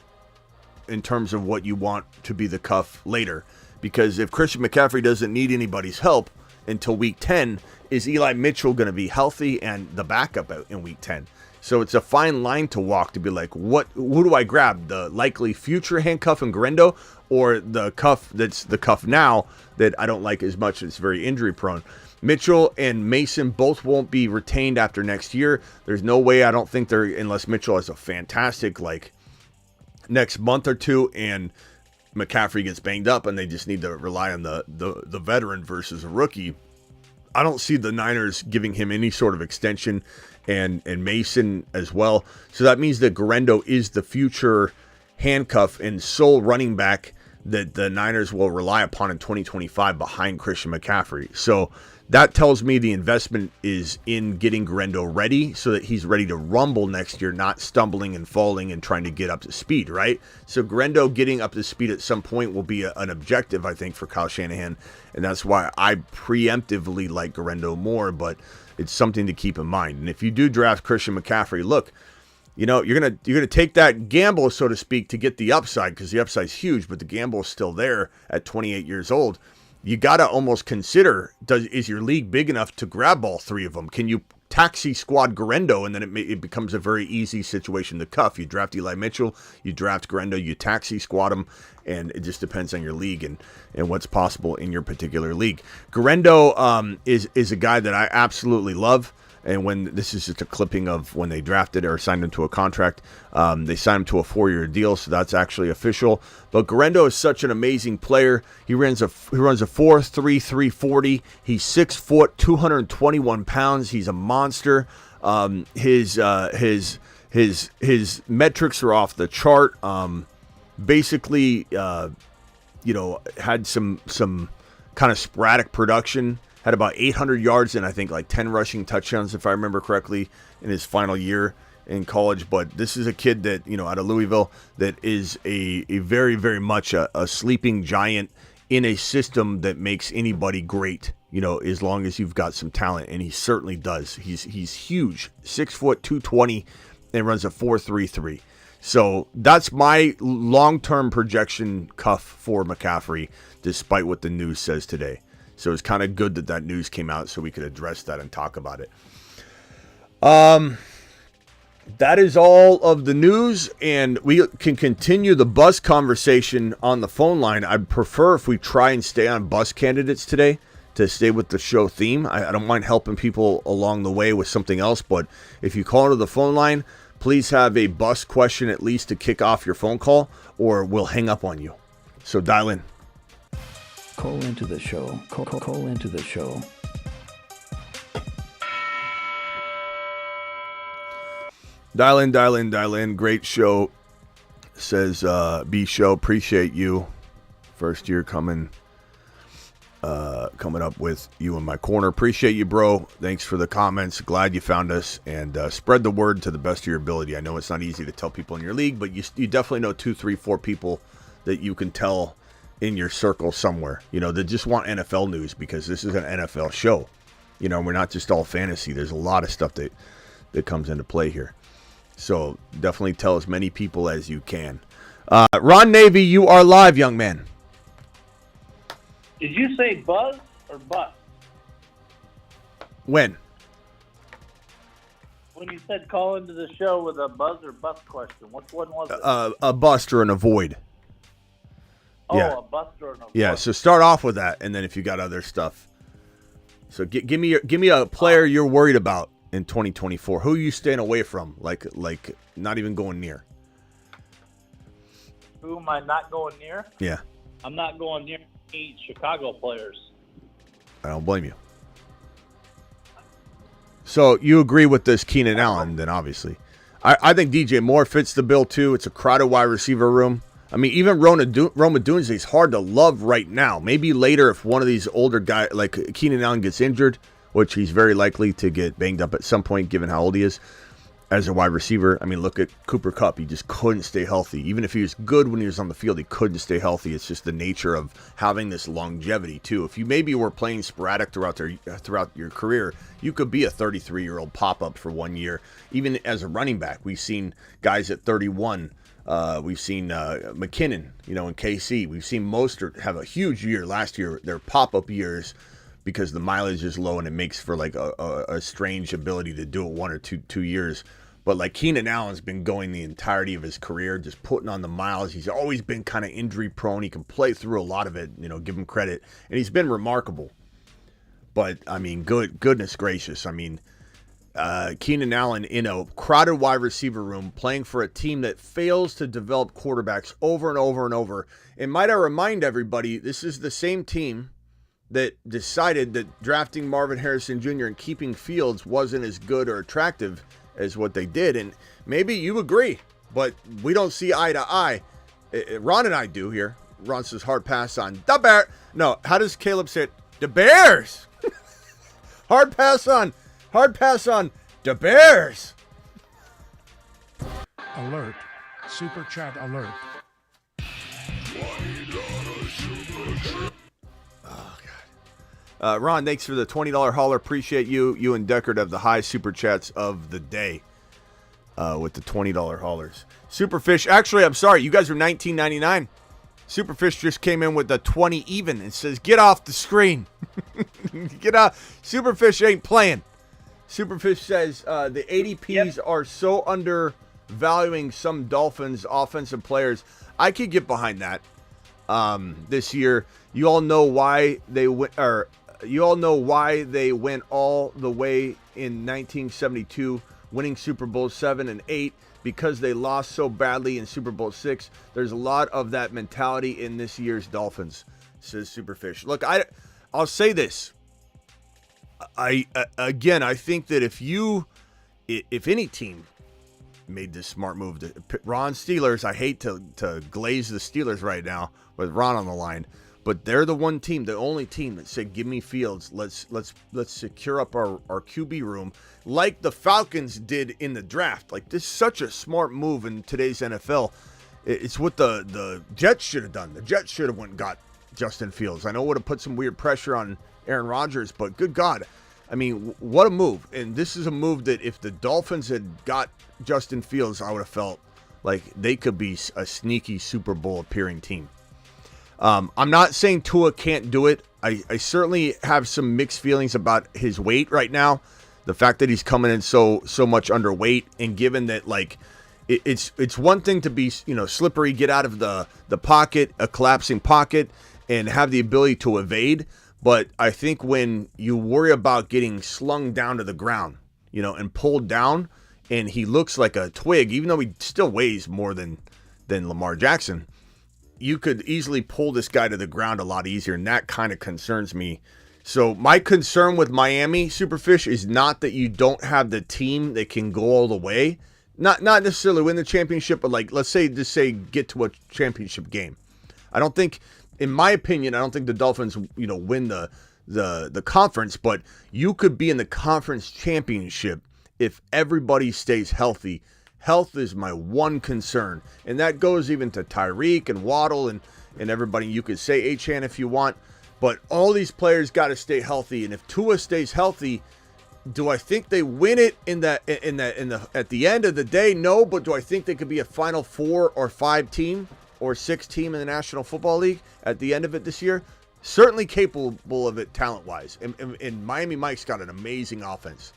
in terms of what you want to be the cuff later. Because if Christian McCaffrey doesn't need anybody's help until week 10, is Eli Mitchell going to be healthy and the backup out in week 10? So it's a fine line to walk to be like, who do I grab? The likely future handcuff in Guarendo, or the cuff that's the cuff now that I don't like as much? It's very injury prone. Mitchell and Mason both won't be retained after next year. There's no way, I don't think they're, unless Mitchell has a fantastic next month or two and McCaffrey gets banged up and they just need to rely on the veteran versus a rookie. I don't see the Niners giving him any sort of extension, and Mason as well. So that means that Guarendo is the future handcuff and sole running back that the Niners will rely upon in 2025 behind Christian McCaffrey. So that tells me the investment is in getting Guarendo ready so that he's ready to rumble next year, not stumbling and falling and trying to get up to speed, right? So Guarendo getting up to speed at some point will be an objective, I think, for Kyle Shanahan, and that's why I preemptively like Guarendo more, but it's something to keep in mind. And if you do draft Christian McCaffrey, look, you know, you're gonna take that gamble, so to speak, to get the upside, because the upside's huge, but the gamble is still there at 28 years old. You got to almost consider, is your league big enough to grab all 3 of them? Can you taxi squad Guarendo, and then it becomes a very easy situation to cuff? You draft Eli Mitchell, you draft Guarendo, you taxi squad them, and it just depends on your league and what's possible in your particular league. Guarendo is a guy that I absolutely love. And when this is just a clipping of when they drafted or signed him to a contract, they signed him to a 4-year deal, so that's actually official. But Guarendo is such an amazing player. He runs a 4.33 40. He's 6 foot, 221 pounds. He's a monster. His metrics are off the chart. Basically, had some kind of sporadic production. Had about 800 yards and I think like 10 rushing touchdowns, if I remember correctly, in his final year in college. But this is a kid that, out of Louisville, that is a very, very much a sleeping giant in a system that makes anybody great, as long as you've got some talent. And he certainly does. He's huge, 6 foot, 220, and runs a 4.33. So that's my long-term projection cuff for McCaffrey, despite what the news says today. So it's kind of good that news came out so we could address that and talk about it. That is all of the news, and we can continue the bus conversation on the phone line. I'd prefer if we try and stay on bus candidates today to stay with the show theme. I don't mind helping people along the way with something else, but if you call into the phone line, please have a bus question at least to kick off your phone call, or we'll hang up on you. So dial in. Call into the show. Call into the show. Dial in. Great show, says B Show. Appreciate you. First year coming up with you in my corner. Appreciate you, bro. Thanks for the comments. Glad you found us, and spread the word to the best of your ability. I know it's not easy to tell people in your league, but you definitely know 2, 3, 4 people that you can tell in your circle somewhere, that just want NFL news, because this is an NFL show. We're not just all fantasy. There's a lot of stuff that comes into play here. So definitely tell as many people as you can. Ron Navy, you are live, young man. Did you say buzz or bust? When? When you said call into the show with a buzz or bust question, which one was it? A bust or an avoid. Oh, yeah. A bust or an avoid. Yeah, so start off with that, and then if you got other stuff. So give me a player you're worried about in 2024. Who are you staying away from? Like not even going near. Who am I not going near? Yeah. I'm not going near any Chicago players. I don't blame you. So you agree with this Keenan Allen, then, obviously. I think DJ Moore fits the bill, too. It's a crowded wide receiver room. I mean, even Rome Odunze is hard to love right now. Maybe later if one of these older guys, like Keenan Allen, gets injured, which he's very likely to get banged up at some point given how old he is as a wide receiver. I mean, look at Cooper Kupp. He just couldn't stay healthy. Even if he was good when he was on the field, he couldn't stay healthy. It's just the nature of having this longevity, too. If you maybe were playing sporadic throughout your career, you could be a 33-year-old pop-up for 1 year. Even as a running back, we've seen guys at 31. We've seen McKinnon, in KC. We've seen Mostert have a huge year last year. They're pop-up years because the mileage is low and it makes for like a strange ability to do it 1 or 2 years. But like Keenan Allen's been going the entirety of his career, just putting on the miles. He's always been kind of injury prone. He can play through a lot of it, give him credit. And he's been remarkable. But I mean, goodness gracious. I mean, Keenan Allen in a crowded wide receiver room playing for a team that fails to develop quarterbacks over and over and over. And might I remind everybody, this is the same team that decided that drafting Marvin Harrison Jr. and keeping Fields wasn't as good or attractive as what they did. And maybe you agree, but we don't see eye to eye. Ron and I do here. Ron says hard pass on the Bears. No, how does Caleb say it? The Bears. Hard pass on the Bears. Alert. Super chat alert. Ron, thanks for the $20 hauler. Appreciate you. You and Deckard have the high super chats of the day with the $20 haulers. Superfish, actually, I'm sorry. You guys are $19.99. Superfish just came in with a 20 even and says, get off the screen. Get off. Superfish ain't playing. Superfish says the ADPs are so undervaluing some Dolphins offensive players. I could get behind that. This year, you all know why they went, all the way in 1972, winning Super Bowl 7 and 8 because they lost so badly in Super Bowl 6. There's a lot of that mentality in this year's Dolphins, says Superfish. Look, I'll say this. I think that if any team made this smart move, Ron Steelers, I hate to glaze the Steelers right now with Ron on the line, but they're the only team that said, give me Fields. Let's secure up our QB room like the Falcons did in the draft. Like, this is such a smart move in today's NFL. It's what the Jets should have done. The Jets should have went and got Justin Fields. I know it would have put some weird pressure on Aaron Rodgers, but good God. I mean, what a move. And this is a move that if the Dolphins had got Justin Fields, I would have felt like they could be a sneaky Super Bowl appearing team. I'm not saying Tua can't do it. I certainly have some mixed feelings about his weight right now. The fact that he's coming in so much underweight, and given that, like, it's one thing to be, slippery, get out of the pocket, a collapsing pocket, and have the ability to evade. But I think when you worry about getting slung down to the ground, and pulled down, and he looks like a twig, even though he still weighs more than Lamar Jackson, you could easily pull this guy to the ground a lot easier, and that kind of concerns me. So my concern with Miami, Superfish, is not that you don't have the team that can go all the way. Not necessarily win the championship, but like, let's say get to a championship game. I don't think, in my opinion, I don't think the Dolphins, win the conference, but you could be in the conference championship if everybody stays healthy. Health is my one concern, and that goes even to Tyreek and Waddle and everybody. You could say Achane if you want, but all these players got to stay healthy. And if Tua stays healthy, do I think they win it at the end of the day? No, but do I think they could be a Final 4 or 5 team or 6 team in the National Football League at the end of it this year? Certainly capable of it talent-wise. And Miami Mike's got an amazing offense.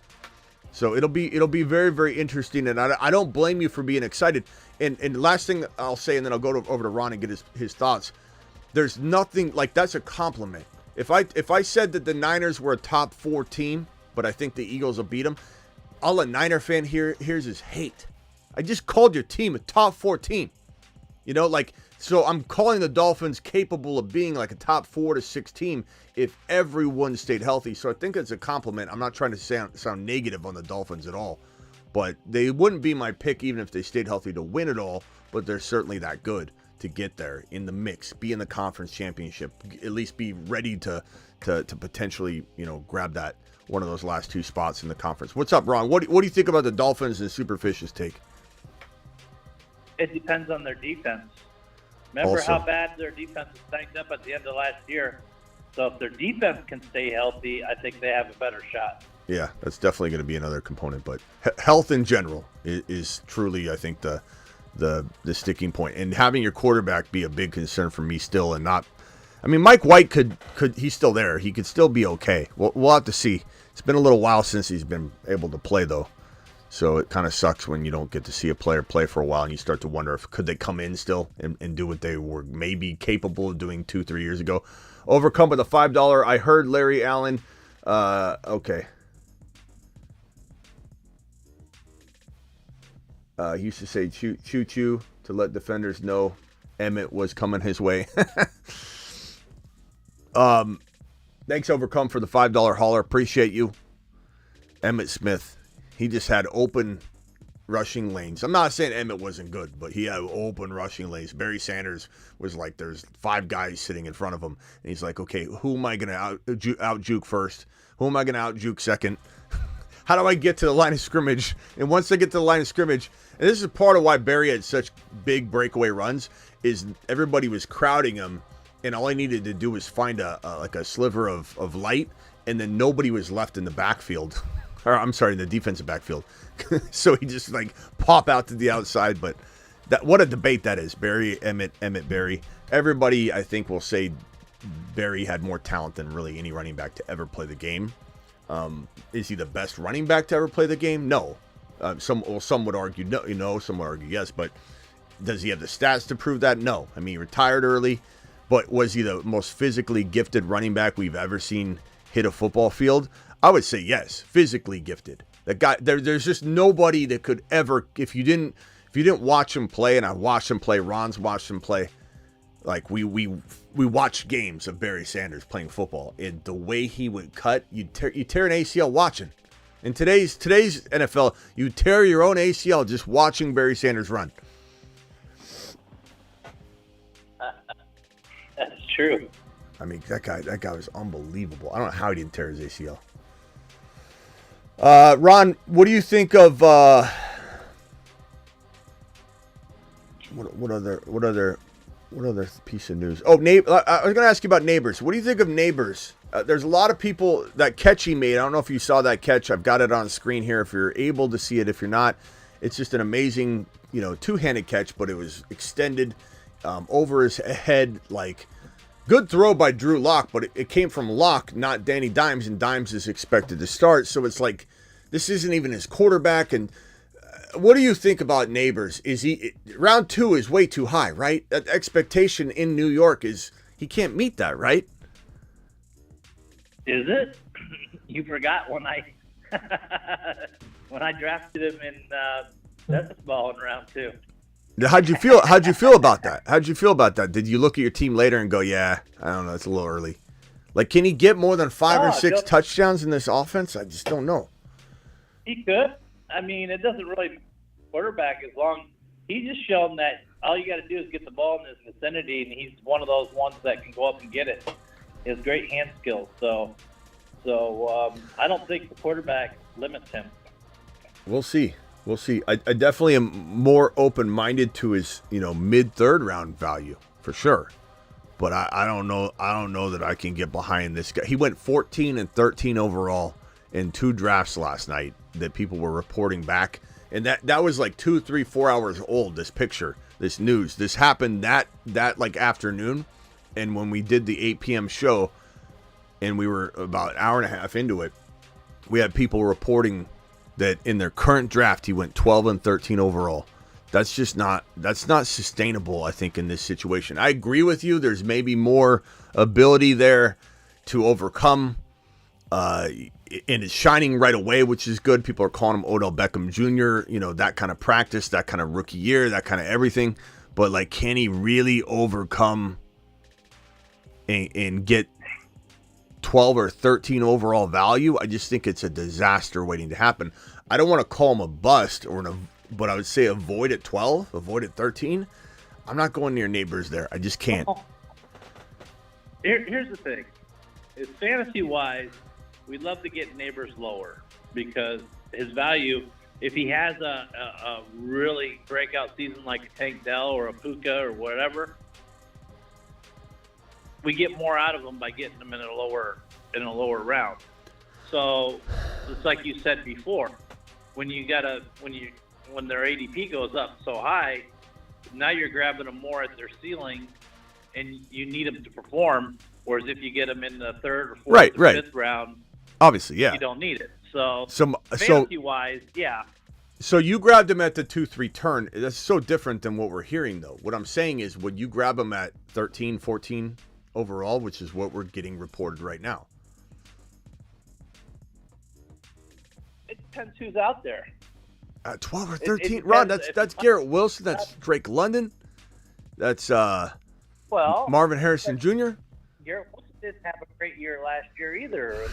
So it'll be very, very interesting, and I don't blame you for being excited. And last thing I'll say, and then I'll go over to Ron and get his thoughts. There's nothing like that's a compliment. If I said that the Niners were a top 4 team, but I think the Eagles will beat them, all a Niner fan here's his hate. I just called your team a top 4 team. So I'm calling the Dolphins capable of being like a top 4 to 6 team if everyone stayed healthy. So I think it's a compliment. I'm not trying to sound negative on the Dolphins at all, but they wouldn't be my pick even if they stayed healthy to win it all, but they're certainly that good. to get there in the mix, be in the conference championship, at least be ready to potentially, grab that one of those last 2 spots in the conference. What's up, Ron? What do you think about the Dolphins and Superfish's take? It depends on their defense. Remember how bad their defense was banged up at the end of last year. So if their defense can stay healthy, I think they have a better shot. Yeah, that's definitely going to be another component. But health in general is truly, I think, the sticking point. And having your quarterback be a big concern for me still, and not. I mean, Mike White could he's still there. He could still be okay. We'll have to see. It's been a little while since he's been able to play, though. So it kind of sucks when you don't get to see a player play for a while, and you start to wonder if could they come in still and do what they were maybe capable of doing 2-3 years ago. Overcome with a $5. I heard Larry Allen. Okay. He used to say choo choo to let defenders know Emmett was coming his way. Thanks, Overcome, for the $5 hauler. Appreciate you. Emmett Smith. He just had open rushing lanes. I'm not saying Emmett wasn't good, but he had open rushing lanes. Barry Sanders was like, there's 5 guys sitting in front of him. And he's like, okay, who am I going to out-juke first? Who am I going to out-juke second? How do I get to the line of scrimmage? And once I get to the line of scrimmage, and this is part of why Barry had such big breakaway runs, is everybody was crowding him, and all I needed to do was find a sliver of light, and then nobody was left in the backfield. Or I'm sorry, in the defensive backfield. So he just pop out to the outside. But what a debate that is. Barry, Emmett, Barry. Everybody, I think, will say Barry had more talent than really any running back to ever play the game. Is he the best running back to ever play the game? No. Some would argue no. Some would argue yes. But does he have the stats to prove that? No. I mean, he retired early. But was he the most physically gifted running back we've ever seen hit a football field? I would say yes, physically gifted. That guy, there's just nobody that could ever, if you didn't watch him play, and I watched him play, Ron's watched him play, like we watched games of Barry Sanders playing football, and the way he would cut, you tear an ACL watching. In today's NFL, you tear your own ACL just watching Barry Sanders run. That's true. I mean, that guy was unbelievable. I don't know how he didn't tear his ACL. Ron, what do you think of what other piece of news? Oh, I was going to ask you about Nabers. What do you think of Nabers? There's a lot of people, that catch he made. I don't know if you saw that catch. I've got it on screen here if you're able to see it. If you're not, it's just an amazing, two-handed catch, but it was extended over his head, good throw by Drew Lock, but it came from Lock, not Danny Dimes, and Dimes is expected to start. So it's like, this isn't even his quarterback. And what do you think about Nabers? Round 2 is way too high, right? That expectation in New York is, he can't meet that, right? Is it? You forgot when I drafted him in best ball in round 2. How'd you feel about that? Did you look at your team later and go, yeah, I don't know, it's a little early. Can he get more than 5 or 6 touchdowns in this offense? I just don't know. He could. I mean, it doesn't really quarterback as long. He's just shown that all you got to do is get the ball in his vicinity, and he's one of those ones that can go up and get it. He has great hand skills. So I don't think the quarterback limits him. We'll see. I definitely am more open-minded to his, mid-third round value for sure. But I don't know that I can get behind this guy. He went 14 and 13 overall in 2 drafts last night that people were reporting back. And that was 2, 3, 4 hours old, this picture, this news. This happened that afternoon. And when we did the 8 p.m. show and we were about an hour and a half into it, we had people reporting that in their current draft, he went 12 and 13 overall. That's not sustainable, I think, in this situation. I agree with you. There's maybe more ability there to overcome. And it's shining right away, which is good. People are calling him Odell Beckham Jr., that kind of practice, that kind of rookie year, that kind of everything. But, can he really overcome and get 12 or 13 overall value? I just think it's a disaster waiting to happen. I don't want to call him a bust but I would say avoid at 12, avoid at 13. I'm not going near Nabers there. I just can't. Here's the thing. Is fantasy-wise, we'd love to get Nabers lower because his value, if he has a really breakout season like a Tank Dell or a Puka or whatever, we get more out of him by getting him in a lower round. So it's like you said before, when their ADP goes up so high, now you're grabbing them more at their ceiling, and you need them to perform. Whereas if you get them in the third or fourth or fifth round, obviously, yeah, you don't need it. So fantasy-wise, yeah. So you grabbed him at the 2-3 turn. That's so different than what we're hearing, though. What I'm saying is, would you grab him at 13, 14 overall, which is what we're getting reported right now? It depends who's out there. 12 or 13? Ron, that's Garrett Wilson. That's Drake London. That's Marvin Harrison Jr. Garrett Wilson didn't have a great year last year either.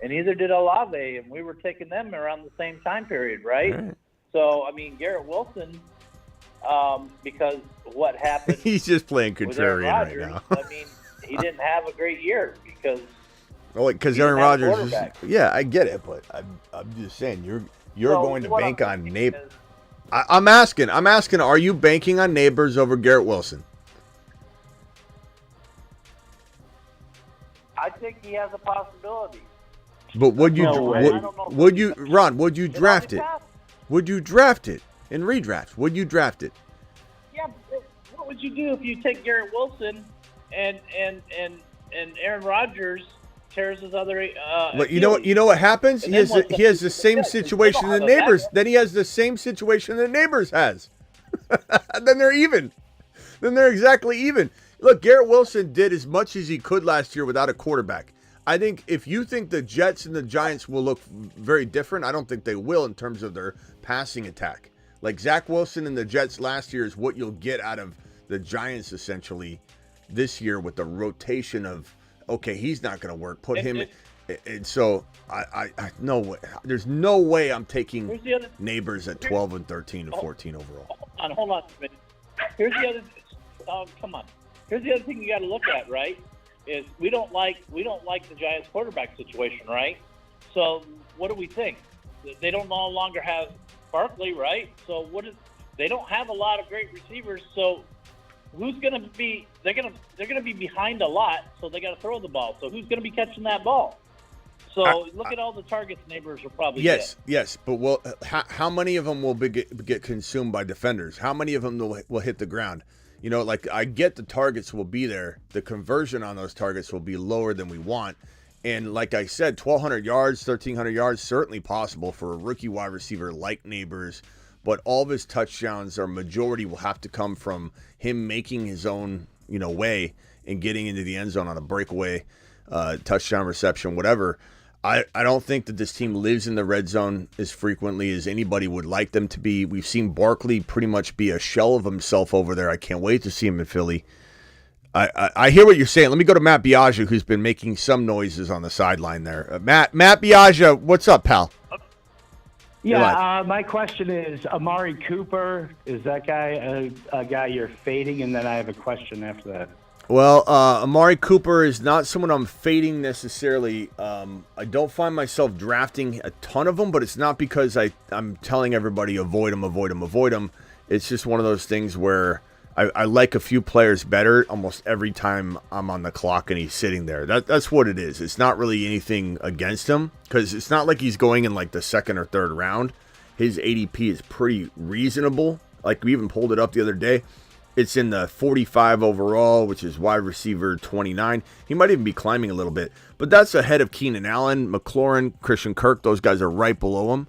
And neither did Olave, and we were taking them around the same time period, right? So, I mean, Garrett Wilson, because what happened... He's just playing contrarian right now. I mean, he didn't have a great year because... because Aaron Rodgers... Yeah, I get it, but I'm just saying, you're going to bank on Nabers. I'm asking, are you banking on Nabers over Garrett Wilson? I think he has a possibility. But would you, Ron, would you draft it? Would you draft it in redraft? Would you draft it? Yeah, what would you do if you take Garrett Wilson and Aaron Rodgers tears his other? But you know what happens? He has the same situation that Nabers. Then he has the same situation that Nabers has. Then they're even. Then they're exactly even. Look, Garrett Wilson did as much as he could last year without a quarterback. I think if you think the Jets and the Giants will look very different, I don't think they will in terms of their passing attack. Like Zach Wilson and the Jets last year is what you'll get out of the Giants essentially this year with the rotation of, okay, he's not going to work. Put him in. And so I no way. There's no way I'm taking Nabers at 12 and 13 and 14 overall. Hold on a minute. Here's the other. Come on. Here's the other thing you got to look at, right? Is we don't like the Giants quarterback situation, right? So what do we think? They don't no longer have Barkley, right? So they don't have a lot of great receivers. So who's going to be? They're going to be behind a lot. So they got to throw the ball. So who's going to be catching that ball? So look at all the targets Nabers will probably get. Yes, but how many of them will get consumed by defenders? How many of them will hit the ground? You know, like I get the targets will be there. The conversion on those targets will be lower than we want. And like I said, 1,200 yards, 1,300 yards, certainly possible for a rookie wide receiver like Nabers. But all of his touchdowns, or majority, will have to come from him making his own, way and getting into the end zone on a breakaway, touchdown reception, whatever. I don't think that this team lives in the red zone as frequently as anybody would like them to be. We've seen Barkley pretty much be a shell of himself over there. I can't wait to see him in Philly. I hear what you're saying. Let me go to Matt Biaggia, who's been making some noises on the sideline there. Matt Biaggia, what's up, pal? Yeah, my question is, Amari Cooper, is that guy a guy you're fading? And then I have a question after that. Well, Amari Cooper is not someone I'm fading necessarily. I don't find myself drafting a ton of them, but it's not because I'm telling everybody avoid him. It's just one of those things where I like a few players better almost every time I'm on the clock and he's sitting there. That's what it is. It's not really anything against him because it's not like he's going in like the second or third round. His ADP is pretty reasonable. Like we even pulled it up the other day. It's in the 45 overall, which is wide receiver 29. He might even be climbing a little bit, but that's ahead of Keenan Allen, McLaurin, Christian Kirk. Those guys are right below him,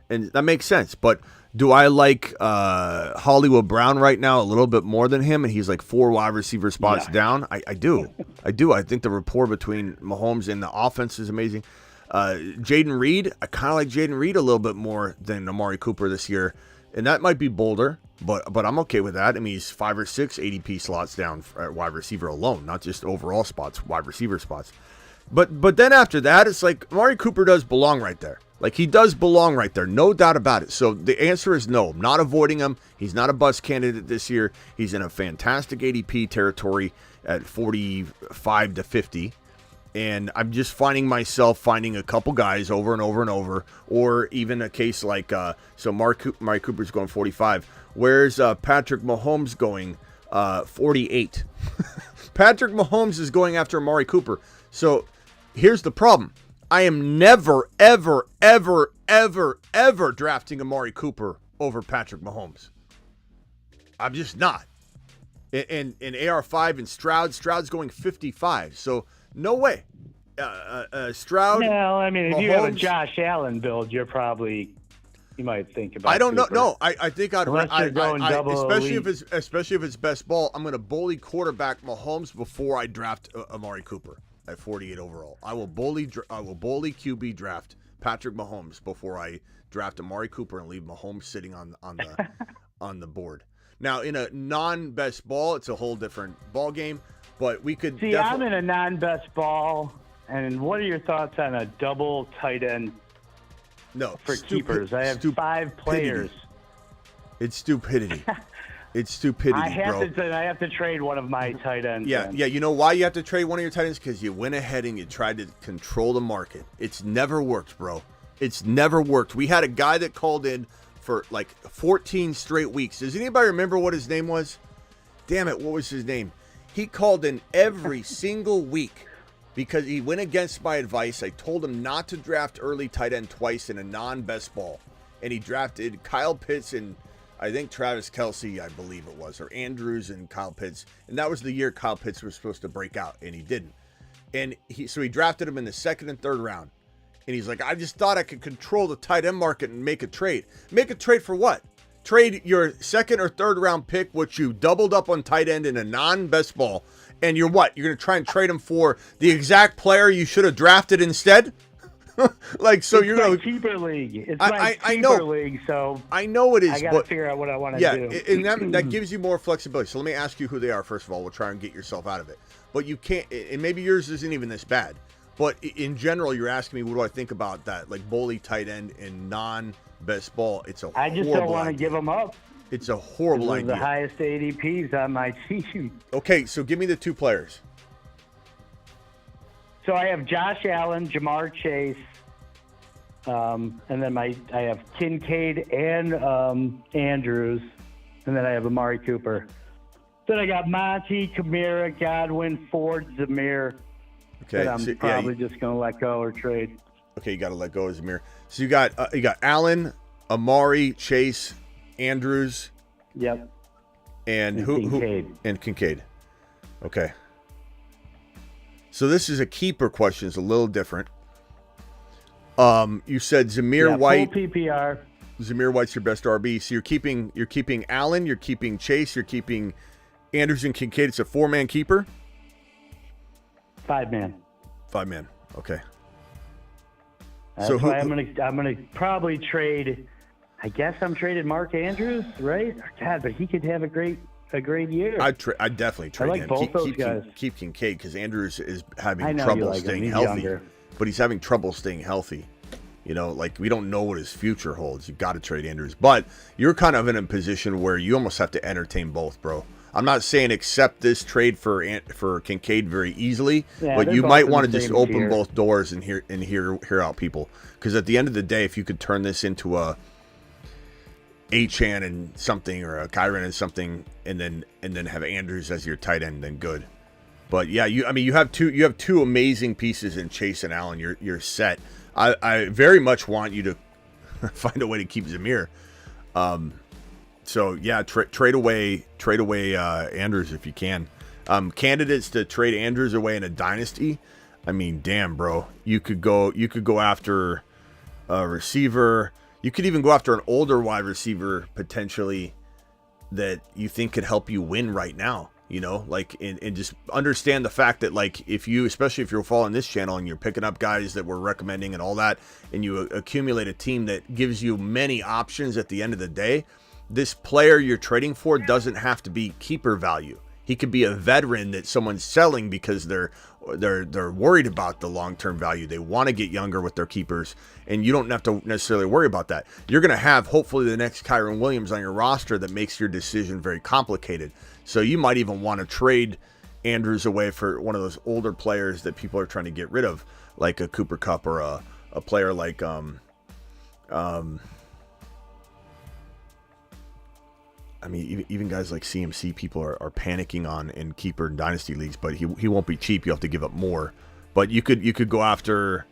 and that makes sense. But do I like Hollywood Brown right now a little bit more than him? And he's like 4 wide receiver spots down. I do. I think the rapport between Mahomes and the offense is amazing. Jaden Reed, I kind of like Jaden Reed a little bit more than Amari Cooper this year. And that might be bolder, but I'm okay with that. I mean, he's 5 or 6 ADP slots down at wide receiver alone, not just overall spots, wide receiver spots. But then after that, it's like Amari Cooper does belong right there. Like, he does belong right there, no doubt about it. So the answer is no. I'm not avoiding him. He's not a bust candidate this year. He's in a fantastic ADP territory at 45 to 50. And I'm just finding myself finding a couple guys over and over and over, or even a case like, so Amari Cooper's going 45. Where's Patrick Mahomes going 48? Patrick Mahomes is going after Amari Cooper. So here's the problem. I am never, ever, ever, ever, ever drafting Amari Cooper over Patrick Mahomes. I'm just not. In AR5 and Stroud's going 55. So no way. Stroud. No, I mean, if Mahomes, you have a Josh Allen build, you might think about. I don't know. Cooper. No, I think Unless you're going double especially if it's best ball, I'm going to bully quarterback Mahomes before I draft Amari Cooper at 48 overall. I will bully QB draft Patrick Mahomes before I draft Amari Cooper and leave Mahomes sitting on the on the board. Now, in a non-best ball, it's a whole different ball game. But we could see. I'm in a non-best ball, and what are your thoughts on a double tight end? No, for keepers. I have 5 players. It's stupidity. It's stupidity, bro. I have to trade one of my tight ends. Yeah, yeah. You know why you have to trade one of your tight ends? Because you went ahead and you tried to control the market. It's never worked, bro. It's never worked. We had a guy that called in for like 14 straight weeks. Does anybody remember what his name was? Damn it, what was his name? He called in every single week because he went against my advice. I told him not to draft early tight end twice in a non-best ball. And he drafted Kyle Pitts and I think Travis Kelce, I believe it was, or Andrews and Kyle Pitts. And that was the year Kyle Pitts was supposed to break out, and he didn't. And so he drafted him in the 2nd and 3rd round. And he's like, I just thought I could control the tight end market and make a trade. Make a trade for what? Trade your 2nd or 3rd round pick, which you doubled up on tight end in a non-best ball. And you're what? You're going to try and trade him for the exact player you should have drafted instead? Like, so you're going to keeper league. It's my keeper league, so I know it is. I got to figure out what I want to do. Yeah, and that gives you more flexibility. So let me ask you who they are first of all. We'll try and get yourself out of it. But you can't, and maybe yours isn't even this bad. But in general, you're asking me what do I think about that, like bully tight end and non-best ball. It's a I just don't want to give them up. It's a horrible idea. The highest ADPs on my team. Okay, so give me the 2 players. So I have Josh Allen, Jamar Chase, and then I have Kincaid and Andrews, and then I have Amari Cooper. Then I got Monty, Kamara, Godwin, Ford, Zamir. Okay, that I'm probably just going to let go or trade. Okay, you got to let go of Zamir. So you got Allen, Amari, Chase, Andrews. Yep. And Kincaid. Who? And Kincaid. Okay. So this is a keeper question. It's a little different. You said Zamir White. Full PPR. Zamir White's your best RB. So you're keeping Allen, you're keeping Chase, you're keeping Andrews and Kincaid. It's a 4-man keeper. 5-man. 5-man. Okay. That's why I'm gonna probably trade. I guess I'm trading Mark Andrews, right? God, but he could have a great year. I'd definitely trade him. Both those guys. Keep Kincaid because Andrews is having trouble staying healthy. Younger. But he's having trouble staying healthy. You know, like we don't know what his future holds. You got to trade Andrews, but you're kind of in a position where you almost have to entertain both, bro. I'm not saying accept this trade for Kincaid very easly, but you might want to just open both doors and hear out people. Because at the end of the day, if you could turn this into a Achane and something or a Kyren and something, and then have Andrews as your tight end, then good. But yeah, you have two amazing pieces in Chase and Allen. You're set. I very much want you to find a way to keep Zamir. So yeah, trade away Andrews if you can. Candidates to trade Andrews away in a dynasty. I mean, damn, bro. You could go after a receiver. You could even go after an older wide receiver potentially that you think could help you win right now. You know, like, and just understand the fact that, like, especially if you're following this channel and you're picking up guys that we're recommending and all that, and you accumulate a team that gives you many options at the end of the day, this player you're trading for doesn't have to be keeper value. He could be a veteran that someone's selling because they're worried about the long-term value. They want to get younger with their keepers, and you don't have to necessarily worry about that. You're going to have hopefully the next Kyren Williams on your roster that makes your decision very complicated. So you might even want to trade Andrews away for one of those older players that people are trying to get rid of, like a Cooper Kupp or a player like I mean, even guys like CMC, people are panicking on in keeper and dynasty leagues, but he won't be cheap. You have to give up more. But you could go after.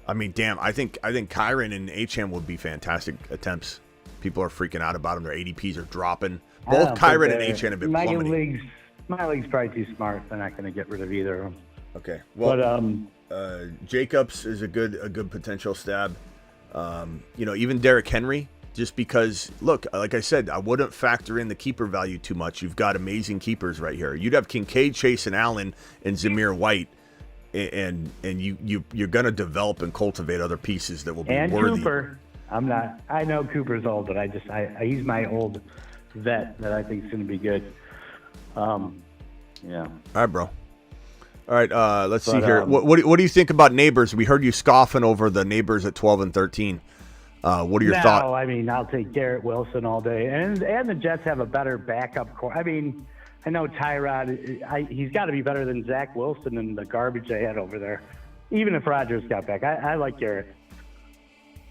I mean, damn, I think Kyren and HM would be fantastic attempts. People are freaking out about them. Their ADPs are dropping. Both Kyren and HM have been plummeting. My league's probably too smart. They're not going to get rid of either of them. Okay. Well, but Jacobs is a good potential stab. Even Derrick Henry. Just because, look, like I said, I wouldn't factor in the keeper value too much. You've got amazing keepers right here. You'd have Kincaid, Chase, and Allen, and Zamir White, and you're going to develop and cultivate other pieces that will be worthy. Cooper, I know Cooper's old, but he's my old vet that I think is going to be good. Yeah. All right, bro. All right, let's see here. What do you think about Nabers? We heard you scoffing over the Nabers at 12 and 13. What are your thoughts? I mean, I'll take Garrett Wilson all day. And the Jets have a better backup core. I mean, I know Tyrod, he's got to be better than Zach Wilson and the garbage they had over there. Even if Rodgers got back. I like Garrett.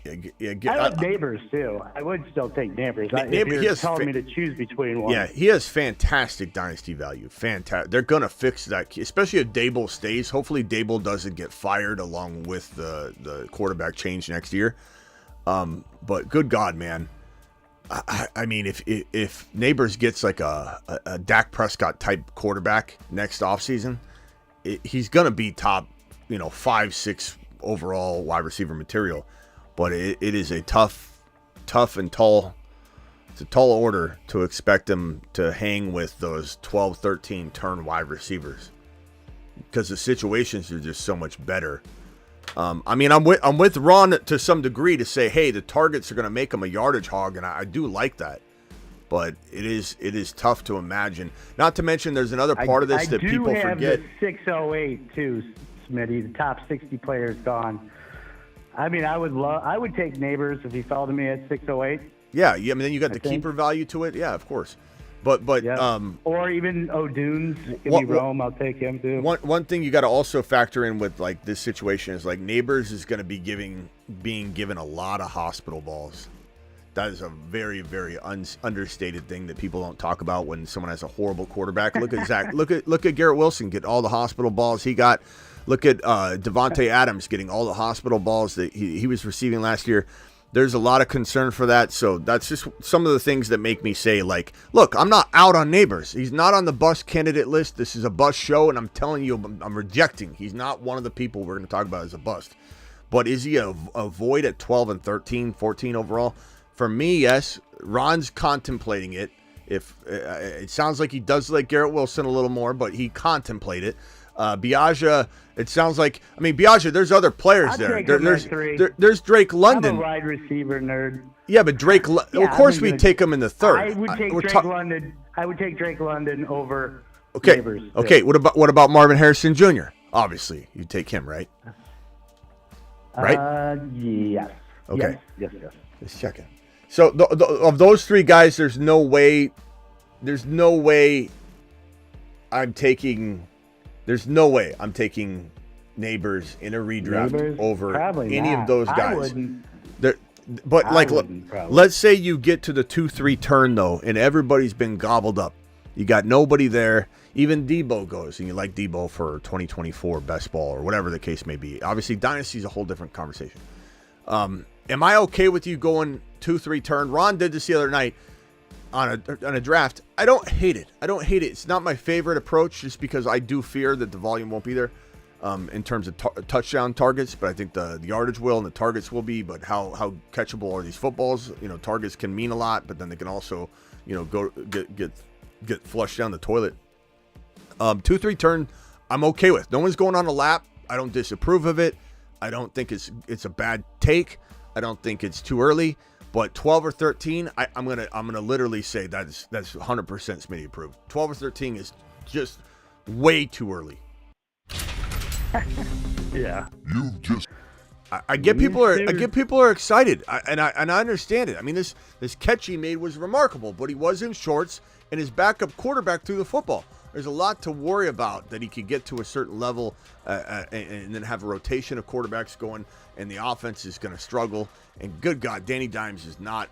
I like Nabers, too. I would still take Nabers. If you're telling me to choose between one. Yeah, he has fantastic dynasty value. Fantastic. They're going to fix that, especially if Dable stays. Hopefully Dable doesn't get fired along with the quarterback change next year. But good God, man. I mean, if Nabers gets like a Dak Prescott type quarterback next offseason, he's going to be top, 5-6 overall wide receiver material. But it is a tough and tall. It's a tall order to expect him to hang with those 12, 13 turn wide receivers because the situations are just so much better. I mean, I'm with Ron to some degree to say, hey, the targets are going to make him a yardage hog, and I do like that. But it is tough to imagine. Not to mention, there's another part of this that people forget. I do have the 608 too, Smitty. The top 60 players gone. I mean, I would take Nabers if he fell to me at 608. Yeah. I mean, then you got the keeper value to it. Yeah, of course. But yeah. Or even O'Dunes, give me Rome, I'll take him too. One thing you got to also factor in with like this situation is like Nabers is going to be being given a lot of hospital balls. That is a very, very understated thing that people don't talk about when someone has a horrible quarterback. Look at Zach. Look at Garrett Wilson get all the hospital balls he got. Look at Devontae Adams getting all the hospital balls that he was receiving last year. There's a lot of concern for that. So that's just some of the things that make me say, like, look, I'm not out on Nabers. He's not on the bust candidate list. This is a bust show, and I'm telling you, I'm rejecting. He's not one of the people we're going to talk about as a bust. But is he a void at 12 and 13, 14 overall? For me, yes. Ron's contemplating it. If it sounds like he does like Garrett Wilson a little more, but he contemplate it. Biaggia, it sounds like, I mean, Biaggia, there's other players there. There's Drake London. I'm a wide receiver nerd. Yeah, but Drake, of course we take him in the third. I would take Drake London. I would take Drake London over Nabers. Okay, what about Marvin Harrison Jr.? Obviously, you take him, right? Right? Yes. Okay. Yes. Just checking. So of those three guys, there's no way I'm taking Nabers in a redraft over any of those guys. I wouldn't. But like, let's say you get to the 2-3 turn though, and everybody's been gobbled up. You got nobody there. Even Debo goes, and you like Debo for 2024 best ball or whatever the case may be. Obviously, Dynasty is a whole different conversation. Am I okay with you going 2-3 turn? Ron did this the other night on a draft. I don't hate it. It's not my favorite approach just because I do fear that the volume won't be there in terms of touchdown targets, but I think the yardage will and the targets will be. But how catchable are these footballs? Targets can mean a lot, but then they can also go get flushed down the toilet. 2-3 turn, I'm okay with. No one's going on a lap. I don't disapprove of it. I don't think it's a bad take. I don't think it's too early. But 12 or 13, I'm gonna literally say that's 100% Smitty approved. 12 or 13 is just way too early. Yeah. I get people are excited, and I understand it. I mean, this catch he made was remarkable, but he was in shorts, and his backup quarterback threw the football. There's a lot to worry about that he could get to a certain level and then have a rotation of quarterbacks going, and the offense is going to struggle. And good God, Danny Dimes is not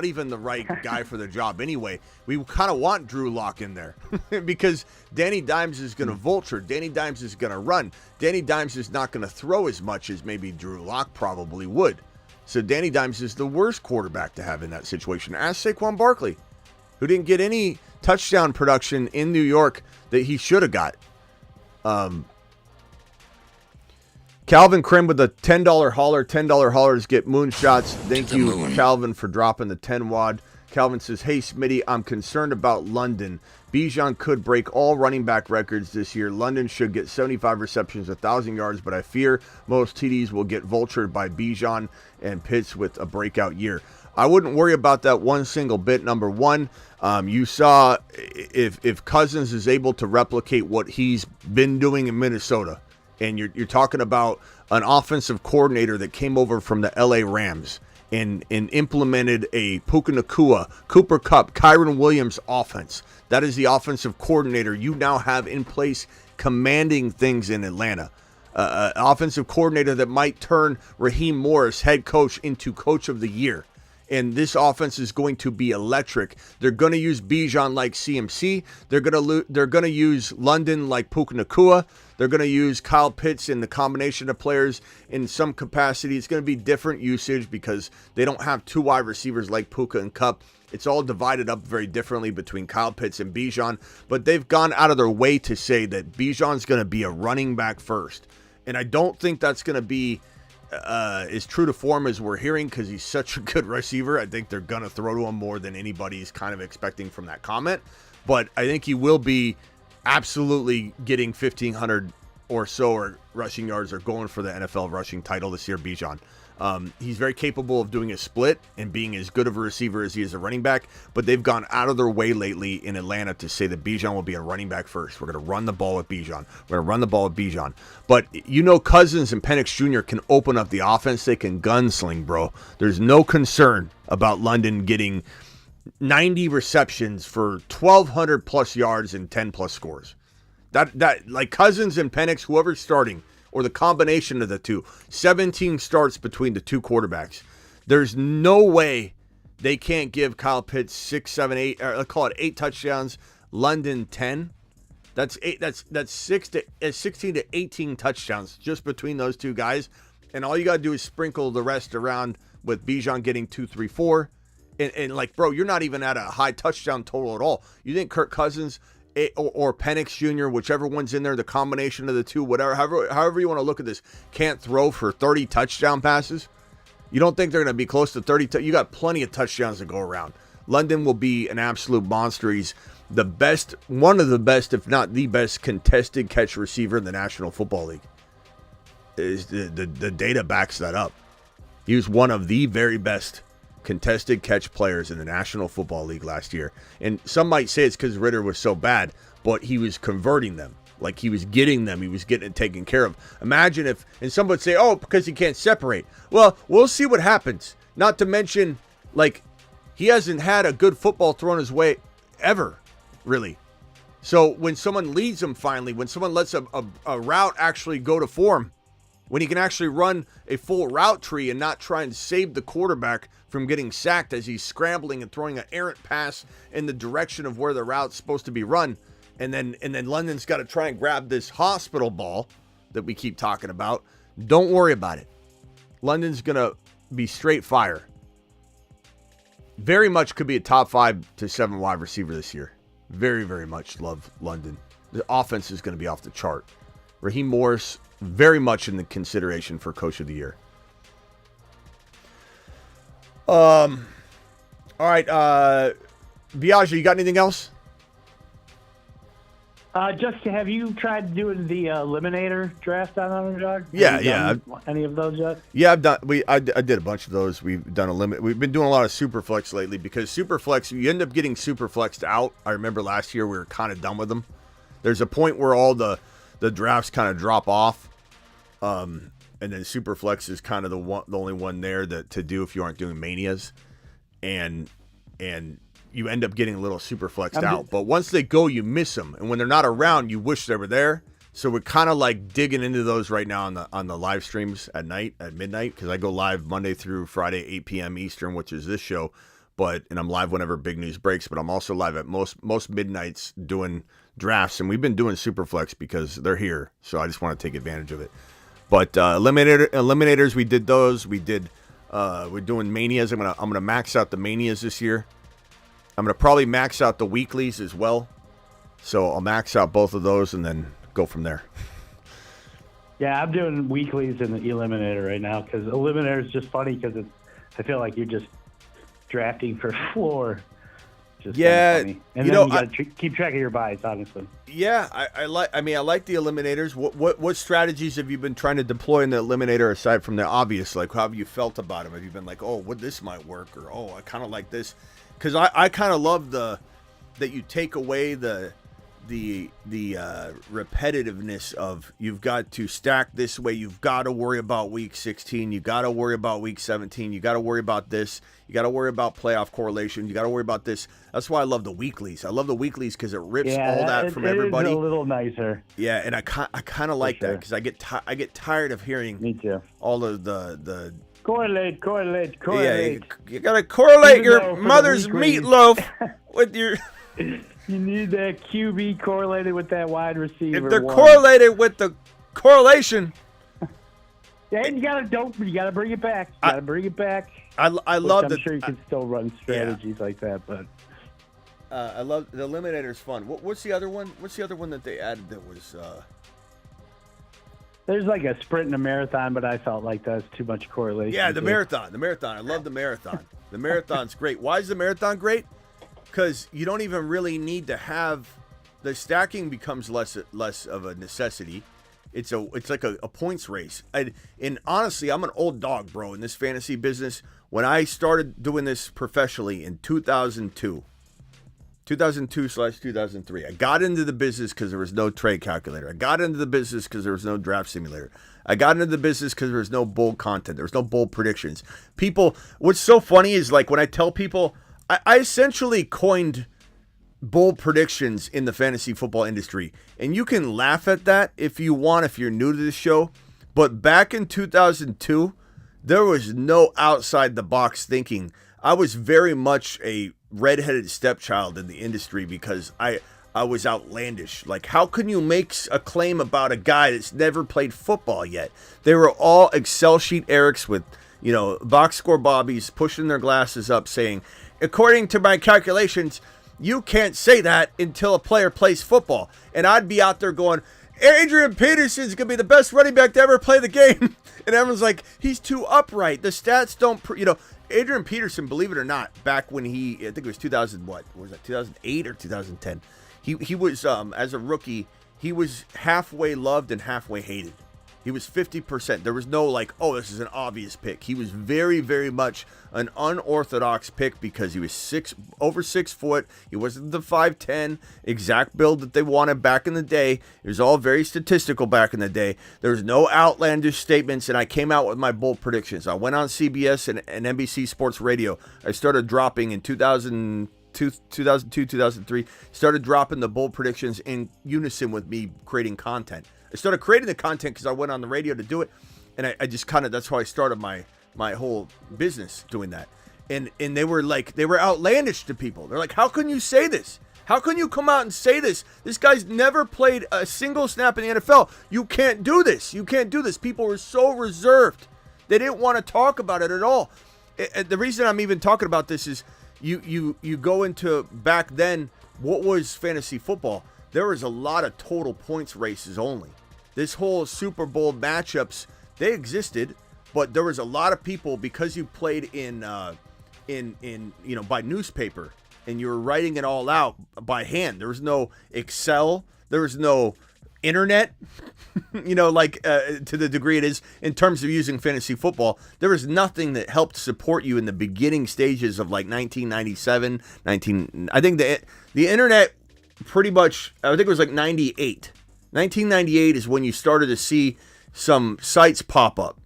even the right guy for the job anyway. We kind of want Drew Lock in there because Danny Dimes is going to vulture. Danny Dimes is going to run. Danny Dimes is not going to throw as much as maybe Drew Lock probably would. So Danny Dimes is the worst quarterback to have in that situation. Ask Saquon Barkley, who didn't get any touchdown production in New York that he should have got. Calvin Krim with a $10 hauler. $10 haulers get moonshots. Thank you, Calvin, for dropping the 10 wad. Calvin says, hey, Smitty, I'm concerned about London. Bijan could break all running back records this year. London should get 75 receptions, 1,000 yards, but I fear most TDs will get vultured by Bijan and Pitts with a breakout year. I wouldn't worry about that one single bit. Number one, you saw if Cousins is able to replicate what he's been doing in Minnesota, and you're talking about an offensive coordinator that came over from the LA Rams and implemented a Puka Nacua, Cooper Kupp, Kyren Williams offense. That is the offensive coordinator you now have in place commanding things in Atlanta. An offensive coordinator that might turn Raheem Morris, head coach, into coach of the year. And this offense is going to be electric. They're going to use Bijan like CMC. They're going to use London like Puka Nacua. They're going to use Kyle Pitts in the combination of players in some capacity. It's going to be different usage because they don't have two wide receivers like Puka and Kupp. It's all divided up very differently between Kyle Pitts and Bijan. But they've gone out of their way to say that Bijan's going to be a running back first. And I don't think that's going to be is true to form as we're hearing because he's such a good receiver. I think they're going to throw to him more than anybody's kind of expecting from that comment. But I think he will be absolutely getting 1,500 or so or rushing yards or going for the NFL rushing title this year, Bijan. He's very capable of doing a split and being as good of a receiver as he is a running back, but they've gone out of their way lately in Atlanta to say that Bijan will be a running back first. We're going to run the ball with Bijan. But you know Cousins and Penix Jr. can open up the offense. They can gunsling, bro. There's no concern about London getting 90 receptions for 1,200 plus yards and 10 plus scores. That like Cousins and Penix, whoever's starting, or the combination of the two, 17 starts between the two quarterbacks. There's no way they can't give Kyle Pitts 6, 7, 8, or let's call it 8 touchdowns. London 10. That's 16 to 18 touchdowns just between those two guys. And all you got to do is sprinkle the rest around with Bijan getting 2, 3, 4. And like, bro, you're not even at a high touchdown total at all. You think Kirk Cousins or Penix Jr., whichever one's in there, the combination of the two, whatever, however you want to look at this, can't throw for 30 touchdown passes? You don't think they're going to be close to 30? You got plenty of touchdowns to go around. London will be an absolute monster. He's the best, one of the best, if not the best, contested catch receiver in the National Football League. The data backs that up. He was one of the very best contested catch players in the National Football League last year. And some might say it's because Ritter was so bad, but he was converting them. Like he was getting them. He was getting it taken care of. Imagine if, and some would say, oh, because he can't separate. Well, we'll see what happens. Not to mention, like, he hasn't had a good football thrown his way ever, really. So when someone leads him finally, when someone lets a route actually go to form, when he can actually run a full route tree and not try and save the quarterback from getting sacked as he's scrambling and throwing an errant pass in the direction of where the route's supposed to be run. And then London's got to try and grab this hospital ball that we keep talking about. Don't worry about it. London's going to be straight fire. Very much could be a top 5 to 7 wide receiver this year. Very, very much love London. The offense is going to be off the chart. Raheem Morris, very much in the consideration for Coach of the Year. All right, Biaggi, you got anything else? Just have you tried doing the Eliminator draft on Underdog? Yeah. Any of those yet? Yeah, I've done. I did a bunch of those. We've done a limit. We've been doing a lot of Superflex lately because Superflex, you end up getting Superflexed out. I remember last year we were kind of done with them. There's a point where all the drafts kind of drop off, and then Superflex is kind of the only one there to do if you aren't doing manias, and you end up getting a little Superflexed out. But once they go, you miss them, and when they're not around, you wish they were there. So we're kind of like digging into those right now on the live streams at midnight, because I go live Monday through Friday, 8 p.m. Eastern, which is this show. And I'm live whenever Big News breaks, but I'm also live at most midnights doing drafts, and we've been doing Superflex because they're here, so I just want to take advantage of it. But eliminators, we did those. We're doing manias. I'm gonna max out the manias this year. I'm gonna probably max out the weeklies as well. So I'll max out both of those and then go from there. Yeah, I'm doing weeklies in the eliminator right now because eliminator is just funny because I feel like you're just drafting for floor. Just funny. And you got to keep track of your buys, honestly. Yeah, I like the eliminators. What strategies have you been trying to deploy in the eliminator aside from the obvious? Like, how have you felt about them? Have you been like, oh, this might work, or oh, I kind of like this? Because I kind of love that you take away the repetitiveness of you've got to stack this way. You've got to worry about week 16. You got to worry about week 17. You got to worry about this. You got to worry about playoff correlation. You got to worry about this. That's why I love the weeklies. I love the weeklies because it rips all that from everybody. It is a little nicer. Yeah, and I kind of like that because I get tired of hearing Me too. all of the correlate. Yeah, you got to correlate your mother's meatloaf with your. You need that QB correlated with that wide receiver. If they're correlated with the correlation. Yeah, and you gotta bring it back. You gotta bring it back. I love I'm sure you can still run strategies like that, but I love the eliminator's fun. What's the other one? What's the other one that they added that was? There's like a sprint and a marathon, but I felt like that's too much correlation. Yeah, the marathon. I love the marathon. The marathon's great. Why is the marathon great? Because you don't even really need to have the stacking becomes less of a necessity. It's like a points race. And honestly, I'm an old dog, bro, in this fantasy business. When I started doing this professionally in 2002/2003, I got into the business because there was no trade calculator. I got into the business because there was no draft simulator. I got into the business because there was no bold content. There was no bold predictions. People, what's so funny is like when I tell people, I essentially coined bold predictions in the fantasy football industry. And you can laugh at that if you want, if you're new to the show. But back in 2002, there was no outside the box thinking. I was very much a redheaded stepchild in the industry because I was outlandish. Like, how can you make a claim about a guy that's never played football yet? They were all Excel sheet Erics with, box score Bobbies pushing their glasses up saying, according to my calculations, you can't say that until a player plays football. And I'd be out there going, Adrian Peterson's going to be the best running back to ever play the game. And everyone's like, he's too upright. The stats don't, Adrian Peterson, believe it or not, back when I think it was 2008 or 2010. He was, as a rookie, he was halfway loved and halfway hated. He was 50%. There was no like, oh, this is an obvious pick. He was very, very much an unorthodox pick because he was over 6 foot. He wasn't the 5'10" exact build that they wanted back in the day. It was all very statistical back in the day. There was no outlandish statements, and I came out with my bold predictions. I went on CBS and NBC Sports Radio. I started dropping in 2002, 2003, started dropping the bold predictions in unison with me creating content. I started creating the content because I went on the radio to do it, and I just that's how I started my whole business doing that. And they were outlandish to people. They're like, how can you say this? How can you come out and say this? This guy's never played a single snap in the NFL. You can't do this. You can't do this. People were so reserved. They didn't want to talk about it at all. The reason I'm even talking about this is you go into back then, what was fantasy football? There was a lot of total points races only. This whole Super Bowl matchups, they existed, but there was a lot of people because you played in by newspaper and you were writing it all out by hand. There was no Excel, there was no internet, to the degree it is in terms of using fantasy football. There was nothing that helped support you in the beginning stages of like 1997, I think the internet pretty much, I think it was like 98. 1998 is when you started to see some sites pop up.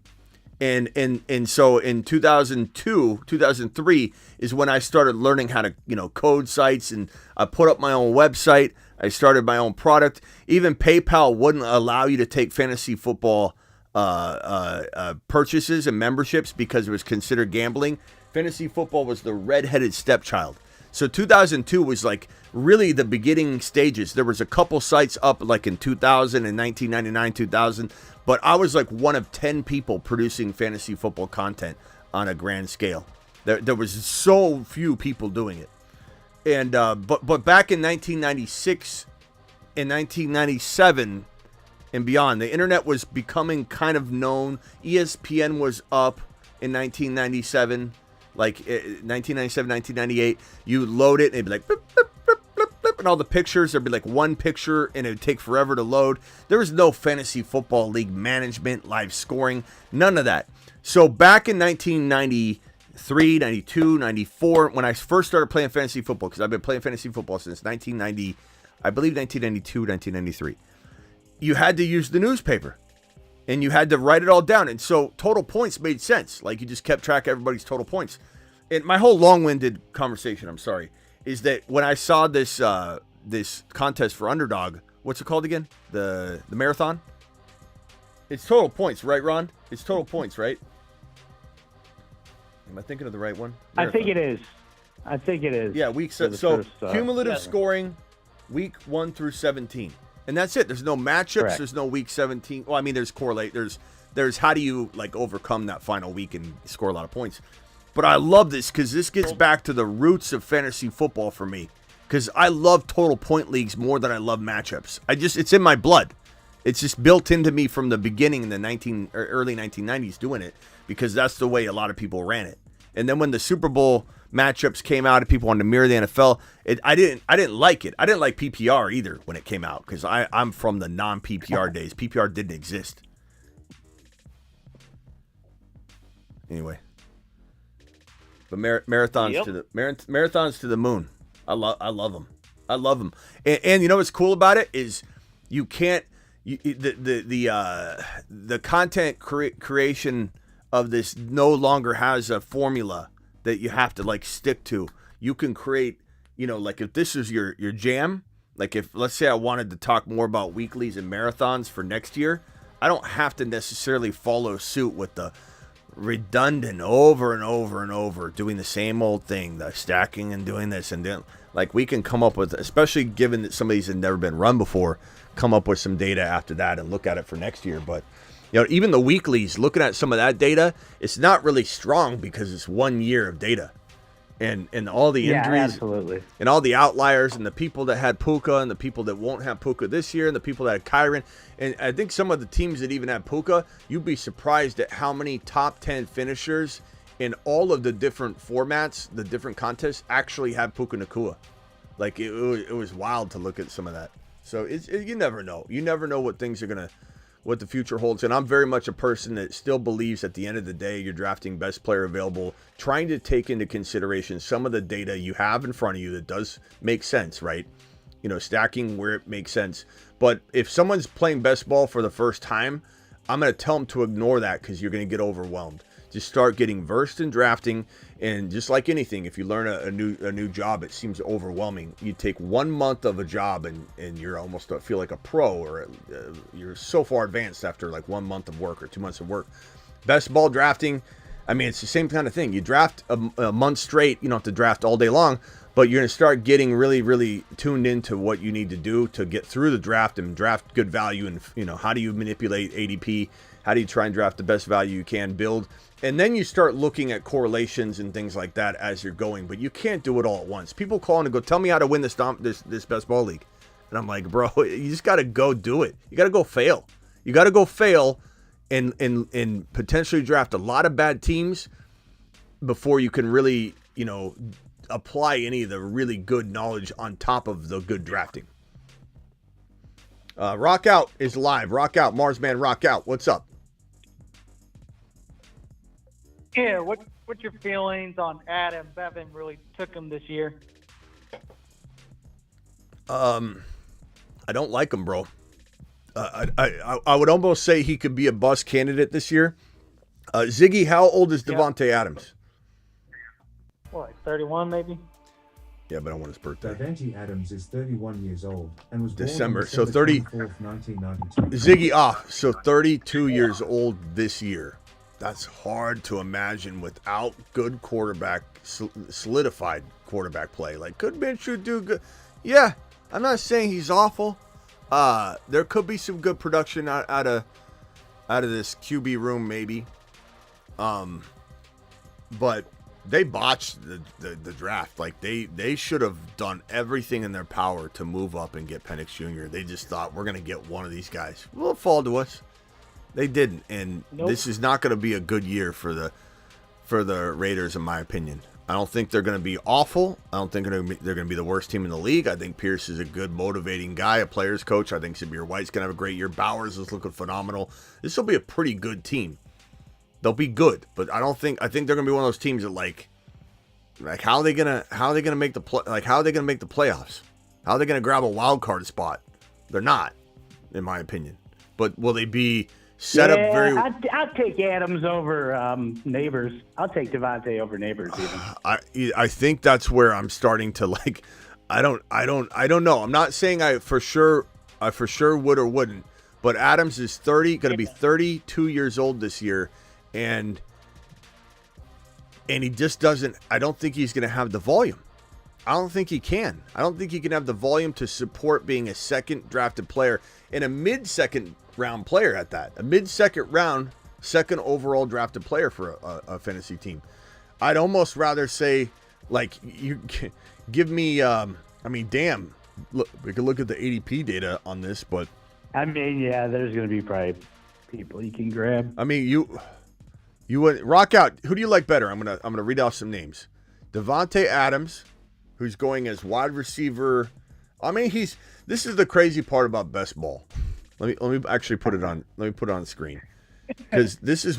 And so in 2002, 2003 is when I started learning how to, code sites, and I put up my own website. I started my own product. Even PayPal wouldn't allow you to take fantasy football purchases and memberships because it was considered gambling. Fantasy football was the redheaded stepchild. So 2002 was like really the beginning stages. There was a couple sites up like in 2000 and 1999, 2000, but I was like one of 10 people producing fantasy football content on a grand scale. There was so few people doing it. And but back in 1996 and 1997 and beyond, the internet was becoming kind of known. ESPN was up in 1997, like 1997, 1998. You load it and it'd be like, boop, boop, boop, boop, boop, and all the pictures, there'd be like one picture and it would take forever to load. There was no fantasy football league management, live scoring, none of that. So back in 1993, 92, 94, when I first started playing fantasy football, because I've been playing fantasy football since 1990, I believe 1992, 1993, you had to use the newspaper and you had to write it all down. And so total points made sense. Like you just kept track of everybody's total points. And my whole long-winded conversation, I'm sorry, is that when I saw this this contest for Underdog, what's it called again? The marathon? It's total points, right, Ron? It's total points, right? Am I thinking of the right one? Marathon. I think it is. Yeah, cumulative scoring, week 1 through 17. And that's it. There's no matchups. Correct. There's no week 17. Well, I mean, there's correlate. There's how do you like overcome that final week and score a lot of points. But I love this because this gets back to the roots of fantasy football for me. Because I love total point leagues more than I love matchups. It's in my blood. It's just built into me from the beginning in the early 1990s doing it, because that's the way a lot of people ran it. And then when the Super Bowl matchups came out and people wanted to mirror the NFL, I didn't like it. I didn't like PPR either when it came out, because I'm from the non-PPR days. PPR didn't exist. Anyway, but marathons to the moon. I love them. I love them. And you know what's cool about it is you can't the content creation of this no longer has a formula that you have to like stick to. You can create, like if this is your jam, like if let's say I wanted to talk more about weeklies and marathons for next year, I don't have to necessarily follow suit with the redundant over and over and over doing the same old thing, the stacking and doing this and then like we can come up with, especially given that some of these have never been run before, come up with some data after that and look at it for next year. But even the weeklies, looking at some of that data, it's not really strong because it's 1 year of data. And all the injuries, absolutely, and all the outliers, and the people that had Puka and the people that won't have Puka this year, and the people that had Kyren. And I think some of the teams that even had Puka, you'd be surprised at how many top 10 finishers in all of the different formats, the different contests, actually had Puka Nacua. Like it was wild to look at some of that. So you never know. You never know what things are gonna, what the future holds. And I'm very much a person that still believes at the end of the day, you're drafting best player available, trying to take into consideration some of the data you have in front of you that does make sense, right? Stacking where it makes sense. But if someone's playing best ball for the first time, I'm going to tell them to ignore that because you're going to get overwhelmed. Just start getting versed in drafting. And just like anything, if you learn a new job, it seems overwhelming. You take 1 month of a job and you're almost feel like a pro, or you're so far advanced after like 1 month of work or 2 months of work. Best ball drafting, I mean, it's the same kind of thing. You draft a month straight. You don't have to draft all day long, but you're going to start getting really, really tuned into what you need to do to get through the draft and draft good value. And, how do you manipulate ADP? How do you try and draft the best value you can build? And then you start looking at correlations and things like that as you're going, but you can't do it all at once. People call in and go, tell me how to win this best ball league. And I'm like, bro, you just got to go do it. You got to go fail. You got to go fail and potentially draft a lot of bad teams before you can really, apply any of the really good knowledge on top of the good drafting. Rock Out is live. Rock Out, Marsman Rock Out. What's up? Yeah, what's your feelings on Adam? Bevan really took him this year. I don't like him, bro. I would almost say he could be a bust candidate this year. Ziggy, how old is Devontae Adams? What, 31 maybe? Yeah, but I want his birthday. Davante Adams is 31 years old and was December. born So on December 30. 24th, 1992. Ziggy, so 32 years old this year. That's hard to imagine without good quarterback, solidified quarterback play. Like, could Minshew do good? Yeah, I'm not saying he's awful. There could be some good production out of this QB room, maybe. But they botched the draft. Like, they should have done everything in their power to move up and get Penix Jr. They just thought, we're going to get one of these guys. Will it fall to us? They didn't, and This is not going to be a good year for the Raiders, in my opinion. I don't think they're going to be awful. I don't think they're going to be the worst team in the league. I think Pierce is a good, motivating guy, a player's coach. I think Sabir White's going to have a great year. Bowers is looking phenomenal. This will be a pretty good team. They'll be good, but I think they're going to be one of those teams that like how are they going to make the playoffs? How are they going to grab a wild card spot? They're not, in my opinion. But will they be set up very? I'll take Adams over Nabers. I'll take Devontae over Nabers even. I think that's where I'm starting to like. I don't know. I'm not saying I for sure would or wouldn't. But Adams is going to be 32 years old this year, and he just doesn't. I don't think he's going to have the volume. I don't think he can. I don't think he can have the volume to support being a second drafted player and a mid-second round player at that. A mid-second round, second overall drafted player for a fantasy team. I'd almost rather say, like, you give me, damn. Look, we could look at the ADP data on this, but. I mean, yeah, there's going to be probably people you can grab. I mean, you would rock out. Who do you like better? I'm gonna read off some names. Devontae Adams, who's going as wide receiver. I mean, this is the crazy part about best ball. Let me actually put it on. Let me put it on the screen, because this is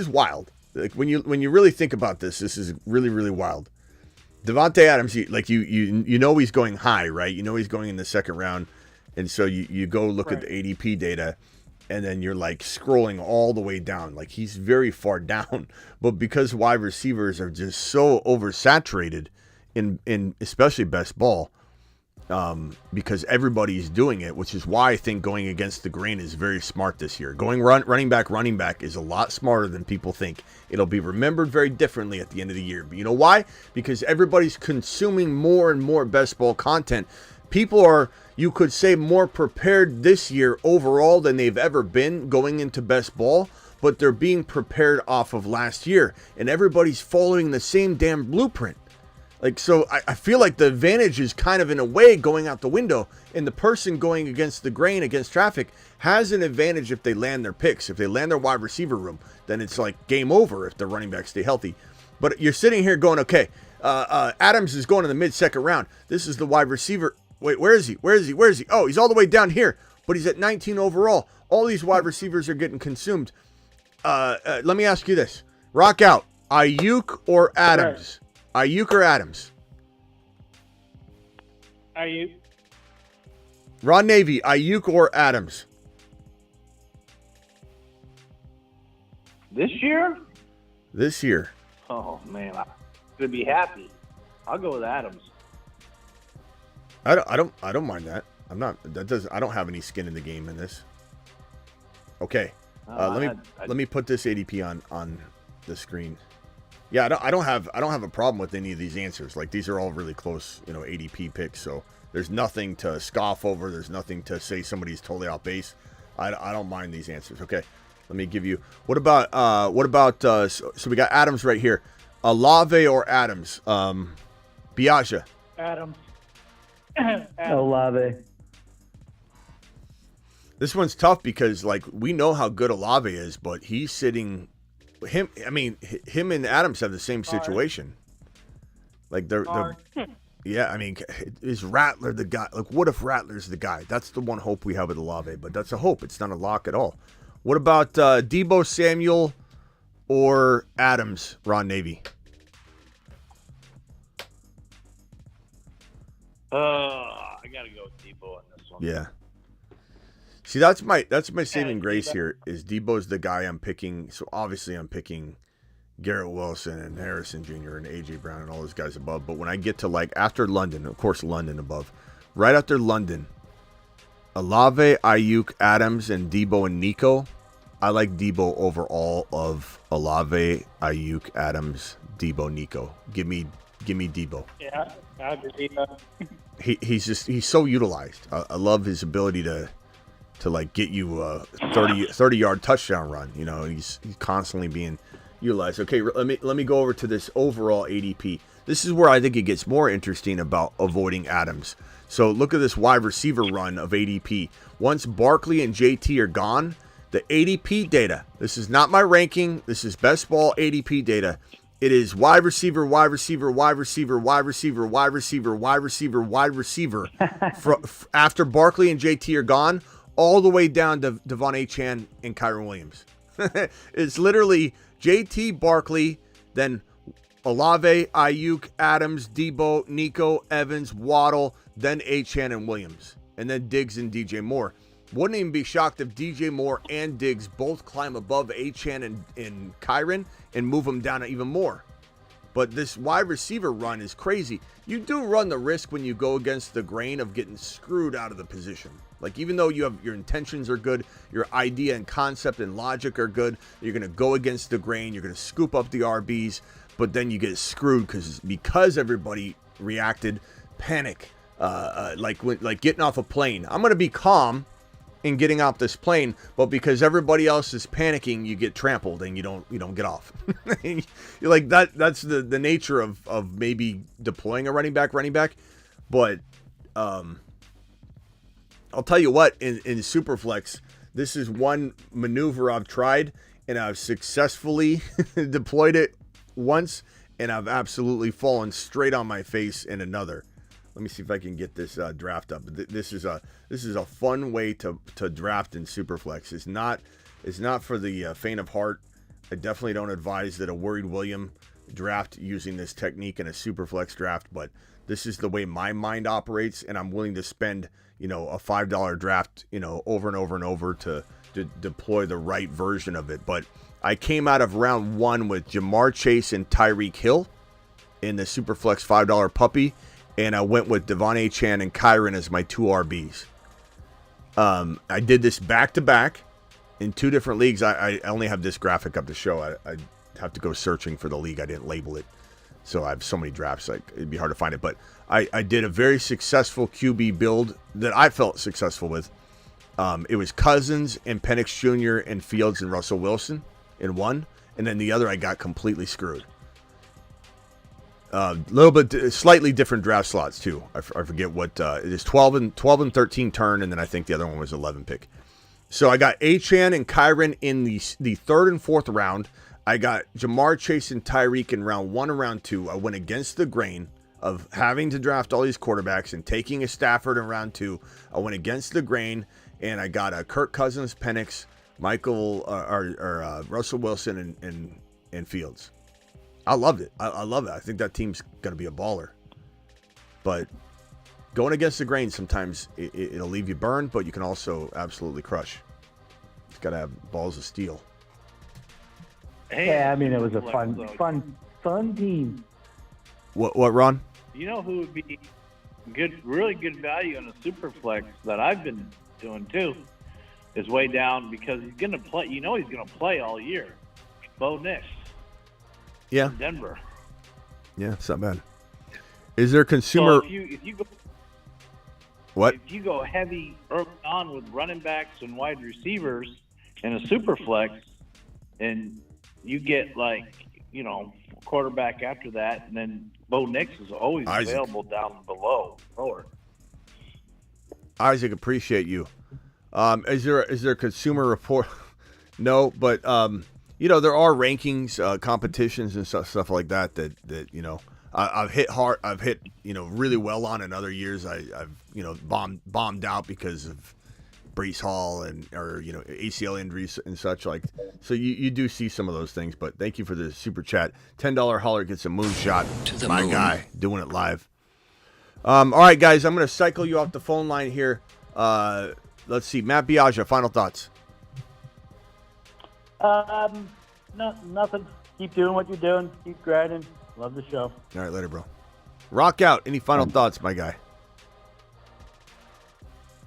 wild. Like when you really think about this is really, really wild. Devontae Adams, you know he's going high, right? You know he's going in the second round, and so you go look at the ADP data, and then you're like scrolling all the way down. Like, he's very far down, but because wide receivers are just so oversaturated in especially best ball, because everybody's doing it, which is why I think going against the grain is very smart this year. Going running back is a lot smarter than people think. It'll be remembered very differently at the end of the year. But you know why? Because everybody's consuming more and more best ball content. People are, you could say, more prepared this year overall than they've ever been going into best ball, but they're being prepared off of last year, and everybody's following the same damn blueprint. Like, so I feel like the advantage is kind of in a way going out the window, and the person going against the grain, against traffic, has an advantage if they land their picks. If they land their wide receiver room, then it's like game over if the running backs stay healthy. But you're sitting here going, okay, Adams is going in the mid-second round. This is the wide receiver. Wait, where is he? Oh, he's all the way down here, but he's at 19 overall. All these wide receivers are getting consumed. Let me ask you this. Rock out. Ayuk or Adams? Right. Ayuk or Adams? Ayuk. Ron Navy, Ayuk or Adams? This year? This year. Oh, man. I'm going to be happy. I'll go with Adams. I don't mind that. I don't have any skin in the game in this. Okay. Let me put this ADP on the screen. Yeah, I don't have a problem with any of these answers. Like, these are all really close, ADP picks. So there's nothing to scoff over. There's nothing to say somebody's totally off base. I don't mind these answers. Okay, let me give you. What about so we got Adams right here. Olave or Adams? Biaggia. Adams. Olave. This one's tough because, like, we know how good Olave is, but he's sitting him. I mean, him and Adams have the same situation. Like, they're yeah. I mean, is Rattler the guy? Like, what if Rattler's the guy? That's the one hope we have with Olave, but that's a hope. It's not a lock at all. What about Deebo Samuel or Adams? Ron Navy. I got to go with Debo in this one. Yeah. See, that's my saving grace here is Debo's the guy I'm picking. So obviously I'm picking Garrett Wilson and Harrison Jr. and A.J. Brown and all those guys above. But when I get to like after London, of course London above, right after London, Olave, Ayuk, Adams, and Debo and Nico, I like Debo over all of Olave, Ayuk, Adams, Debo, Nico. Give me Debo. Yeah, I agree. He's so utilized. I love his ability to like get you a 30-yard touchdown run. You know, he's constantly being utilized. Okay, let me go over to this overall ADP. This is where I think it gets more interesting about avoiding Adams. So look at this wide receiver run of ADP. Once Barkley and JT are gone, the ADP data, this is not my ranking, this is best ball ADP data. It is wide receiver, wide receiver, wide receiver, wide receiver, wide receiver, wide receiver, wide receiver. After Barkley and JT are gone, all the way down to Devon Achane and Kyren Williams. It's literally JT, Barkley, then Olave, Ayuk, Adams, Debo, Nico, Evans, Waddle, then Achane and Williams, and then Diggs and DJ Moore. Wouldn't even be shocked if DJ Moore and Diggs both climb above Achane and Kyren and move them down even more. But this wide receiver run is crazy. You do run the risk when you go against the grain of getting screwed out of the position. Like, even though your intentions are good, your idea and concept and logic are good, you're going to go against the grain, you're going to scoop up the RBs, but then you get screwed because everybody reacted, panic, like getting off a plane. I'm going to be calm in getting off this plane, but because everybody else is panicking, you get trampled and you don't get off. You're like that's the nature of maybe deploying a running back. But I'll tell you what, in Superflex, this is one maneuver I've tried and I've successfully deployed it once, and I've absolutely fallen straight on my face in another. Let me see if I can get this draft up. This is a fun way to draft in Superflex. It's not for the faint of heart. I definitely don't advise that a worried William draft using this technique in a Superflex draft, but this is the way my mind operates, and I'm willing to spend a $5 draft over and over and over to deploy the right version of it. But I came out of round one with Jamar Chase and Tyreek Hill in the Superflex $5 puppy. And I went with Devon Achane and Kyren as my two RBs. I did this back-to-back in two different leagues. I only have this graphic up to show. I have to go searching for the league. I didn't label it. So I have so many drafts, it'd be hard to find it. But I did a very successful QB build that I felt successful with. It was Cousins and Penix Jr. and Fields and Russell Wilson in one. And then the other I got completely screwed. Little bit slightly different draft slots too. I forget what it is. 12 and 13 turn, and then I think the other one was 11 pick. So I got Achane and Kyren in the third and fourth round. I got Jamar Chase and Tyreek in round one and round two. I went against the grain of having to draft all these quarterbacks and taking a Stafford in round two. I went against the grain, and I got a Kirk Cousins, Penix, Russell Wilson, and Fields. I loved it. I love it. I think that team's going to be a baller. But going against the grain, sometimes it'll leave you burned, but you can also absolutely crush. It's got to have balls of steel. Yeah, I mean, it was a fun team. What, Ron? You know who would be really good value on a Superflex that I've been doing too is way down because he's going to play. He's going to play all year. Bo Nix. Yeah. Denver. Yeah, it's not bad. Is there consumer? So if you go, what? If you go heavy early on with running backs and wide receivers in a Superflex, and you get quarterback after that, and then Bo Nix is always available down below. Lower. Isaac, appreciate you. Is there a consumer report? No, but there are rankings, competitions and stuff like that I've hit hard. I've hit really well on. In other years, I've bombed out because of Breece Hall or ACL injuries and such like. So you do see some of those things. But thank you for the super chat. $10 holler gets a moonshot. To the My moon. guy doing it live. All right, guys, I'm going to cycle you off the phone line here. Let's see. Matt Biaggia, final thoughts. Nothing. Keep doing what you're doing. Keep grinding. Love the show. All right, later, bro. Rock out. Any final thoughts, my guy?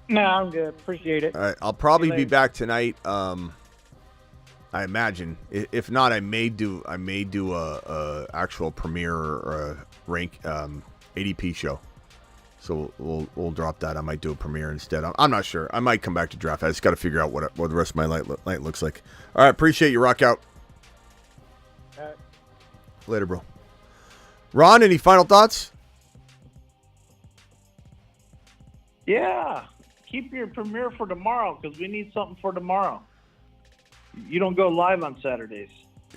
No, I'm good. Appreciate it. All right, I'll probably be back tonight. I imagine. If not, I may do a actual premiere or a rank ADP show. So we'll drop that. I might do a premiere instead. I'm not sure. I might come back to draft. I just got to figure out what the rest of my night looks like. All right, appreciate you. Rock out. All right. Later, bro. Ron, any final thoughts? Yeah. Keep your premiere for tomorrow because we need something for tomorrow. You don't go live on Saturdays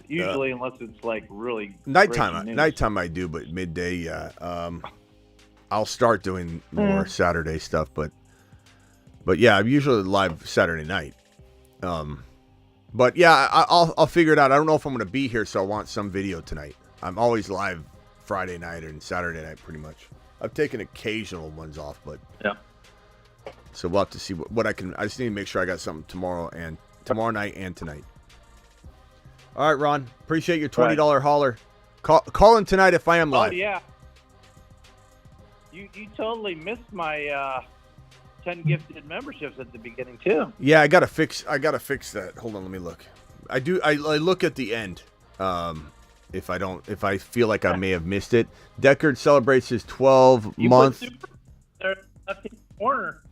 usually, unless it's like really nighttime. news. Nighttime I do, but midday, yeah. I'll start doing more Saturday stuff, but yeah, I'm usually live Saturday night. But yeah, I'll figure it out. I don't know if I'm going to be here, so I want some video tonight. I'm always live Friday night and Saturday night, pretty much. I've taken occasional ones off, but yeah. So we'll have to see what I can. I just need to make sure I got something tomorrow night and tonight. All right, Ron. Appreciate your $20 holler. Call in tonight if I am live. Oh yeah. You totally missed my 10 gifted memberships at the beginning too. Yeah, I gotta fix that. Hold on, let me look. I look at the end. If I feel like I may have missed it. Deckard celebrates his 12-month. Left corner,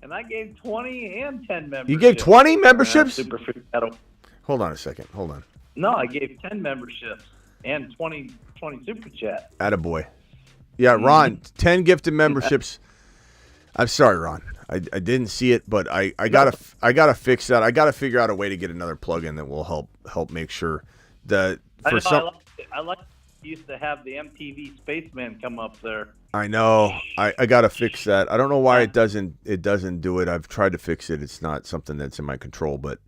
and I gave 20 and 10 memberships. You gave 20 memberships? Hold on a second. Hold on. No, I gave 10 memberships and 20 super chat. Attaboy. Yeah, Ron, 10 gifted memberships. I'm sorry, Ron. I didn't see it, but I gotta fix that. I gotta figure out a way to get another plugin that will help make sure that I like you used to have the MTV Spaceman come up there. I know. I gotta fix that. I don't know why it doesn't do it. I've tried to fix it. It's not something that's in my control, but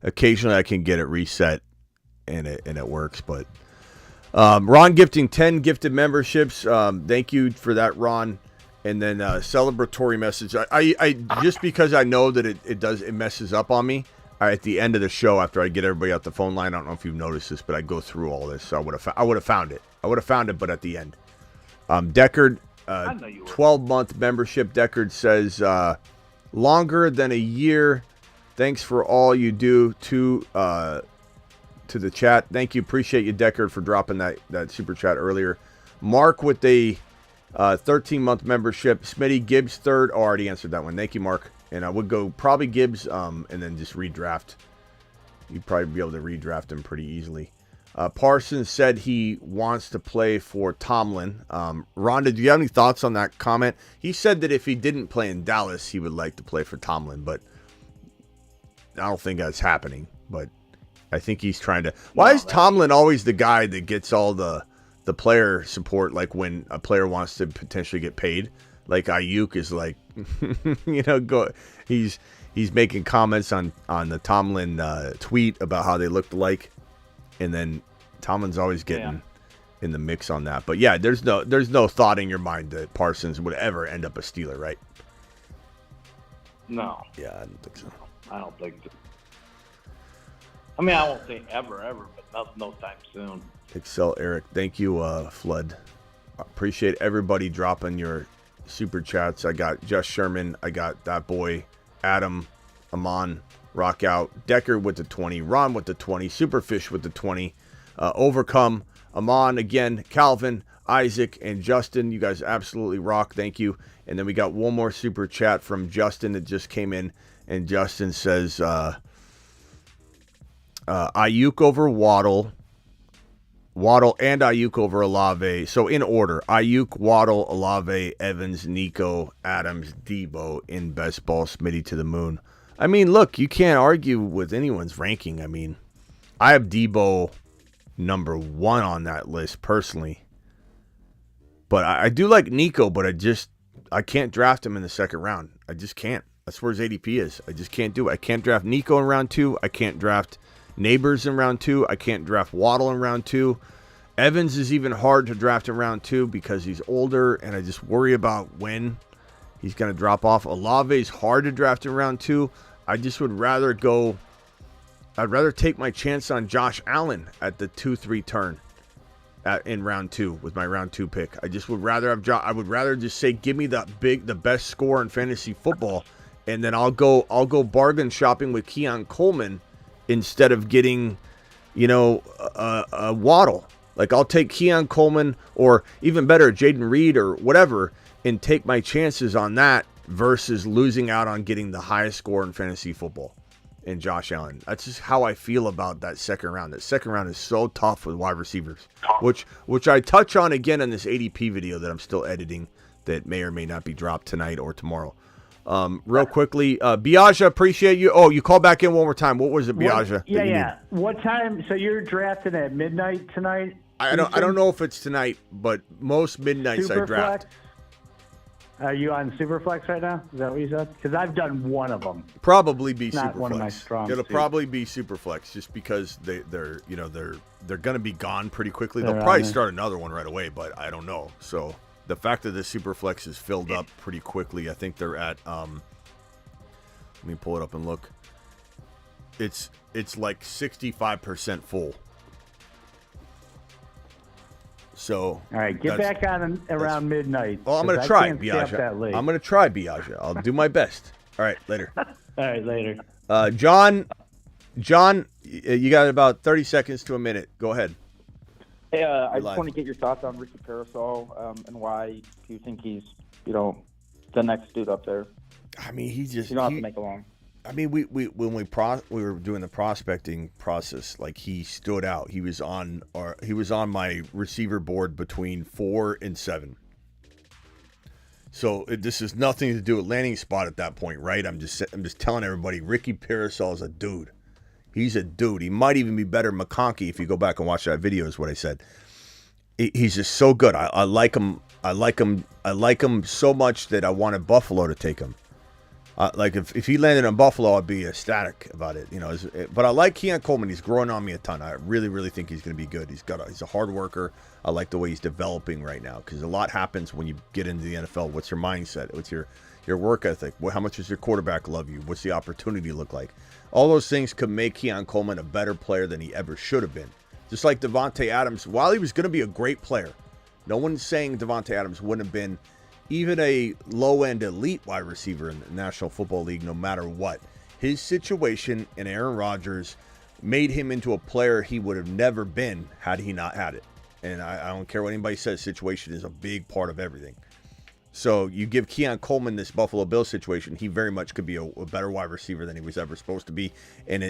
occasionally I can get it reset and it works. But Ron gifting 10 gifted memberships. Thank you for that, Ron. And then celebratory message. I just because I know that it messes up on me. At the end of the show, after I get everybody out the phone line, I don't know if you've noticed this, but I go through all this. So I would have found it. I would have found it, but at the end. Deckard, 12-month membership. Deckard says, longer than a year. Thanks for all you do to the chat. Thank you. Appreciate you, Deckard, for dropping that super chat earlier. Mark with the 13-month membership. Smitty, Gibbs third. Oh, already answered that one. Thank you, Mark. And I would go probably Gibbs and then just redraft. You'd probably be able to redraft him pretty easily. Parsons said he wants to play for Tomlin. Rhonda, do you have any thoughts on that comment? He said that if he didn't play in Dallas, he would like to play for Tomlin, but I don't think that's happening. But I think he's trying to. Why is Tomlin always the guy that gets all the player support, like when a player wants to potentially get paid? Like Ayuk is like, he's making comments on the Tomlin tweet about how they looked alike, and then Tomlin's always getting in the mix on that. But yeah, there's no thought in your mind that Parsons would ever end up a Steeler, right? No. Yeah, I don't think so. I don't think so. I mean, I won't say ever, but no time soon. Excel Eric, thank you, Flood. Appreciate everybody dropping your super chats. I got Just Sherman. I got that boy, Adam, Amon, Rock Out, Decker with the 20, Ron with the 20, Superfish with the 20, Overcome, Amon again, Calvin, Isaac, and Justin. You guys absolutely rock. Thank you. And then we got one more super chat from Justin that just came in, and Justin says, Ayuk over Waddle and Ayuk over Olave. So in order, Ayuk, Waddle, Olave, Evans, Nico, Adams, Debo in best ball, Smitty to the moon. I mean, look, you can't argue with anyone's ranking. I mean, I have Debo number 1 on that list personally. But I do like Nico, but I can't draft him in the second round. I just can't. That's where his ADP is. I just can't do it. I can't draft Nico in round 2. I can't draft Nabers in round 2. I can't draft Waddle in round 2. Evans is even hard to draft in round 2 because he's older, and I just worry about when he's going to drop off. Olave is hard to draft in round 2. I just would rather I'd rather take my chance on Josh Allen at the 2-3 turn in round 2 with my round 2 pick. I just would rather have I would rather just say, give me the best score in fantasy football, and then I'll go bargain shopping with Keon Coleman instead of getting, a Waddle. Like, I'll take Keon Coleman, or even better, Jaden Reed or whatever, and take my chances on that versus losing out on getting the highest score in fantasy football in Josh Allen. That's just how I feel about that second round. That second round is so tough with wide receivers, which I touch on again in this ADP video that I'm still editing that may or may not be dropped tonight or tomorrow. Real quickly, Biaja, appreciate you. Oh, you call back in one more time. What was it, Biaja? Yeah. What time? So you're drafting at midnight tonight? I don't know if it's tonight, but most midnights I draft. Are you on Superflex right now? Is that what you said? Because I've done one of them. Probably be Not Superflex. one of my strong It'll suits. probably be Superflex, just because they're going to be gone pretty quickly. They'll They're probably on there. start another one right away, but I don't know. So the fact that the Superflex is filled up pretty quickly, I think they're at. Let me pull it up and look. It's like 65% full. So All right, get back on around midnight. well, I'm going to 'cause try, I can't stay up that late. Biaja. I'm going to try, Biaja. I'll do my best. All right, later. All right, later. John, you got about 30 seconds to a minute. Go ahead. Hey, I just live. want to get your thoughts on Ricky Pearsall and why you think he's, the next dude up there. I mean, he just. You don't have to make it long. I mean, we were doing the prospecting process, like, he stood out. He was on my receiver board between 4 and 7. So this is nothing to do with landing spot at that point, right? I'm just telling everybody, Ricky Pearsall is a dude. He's a dude. He might even be better than McConkey if you go back and watch that video, is what I said. He's just so good. I like him. I like him so much that I wanted Buffalo to take him. Like, if he landed in Buffalo, I'd be ecstatic about it, But I like Keon Coleman. He's growing on me a ton. I really, really think he's going to be good. He's a hard worker. I like the way he's developing right now, because a lot happens when you get into the NFL. What's your mindset? What's your work ethic? How much does your quarterback love you? What's the opportunity look like? All those things could make Keon Coleman a better player than he ever should have been. Just like Devontae Adams, while he was going to be a great player, no one's saying Devontae Adams wouldn't have been even a low-end elite wide receiver in the National Football League, no matter what. His situation and Aaron Rodgers made him into a player he would have never been had he not had it. And I don't care what anybody says, situation is a big part of everything. So you give Keon Coleman this Buffalo Bills situation, he very much could be a better wide receiver than he was ever supposed to be. And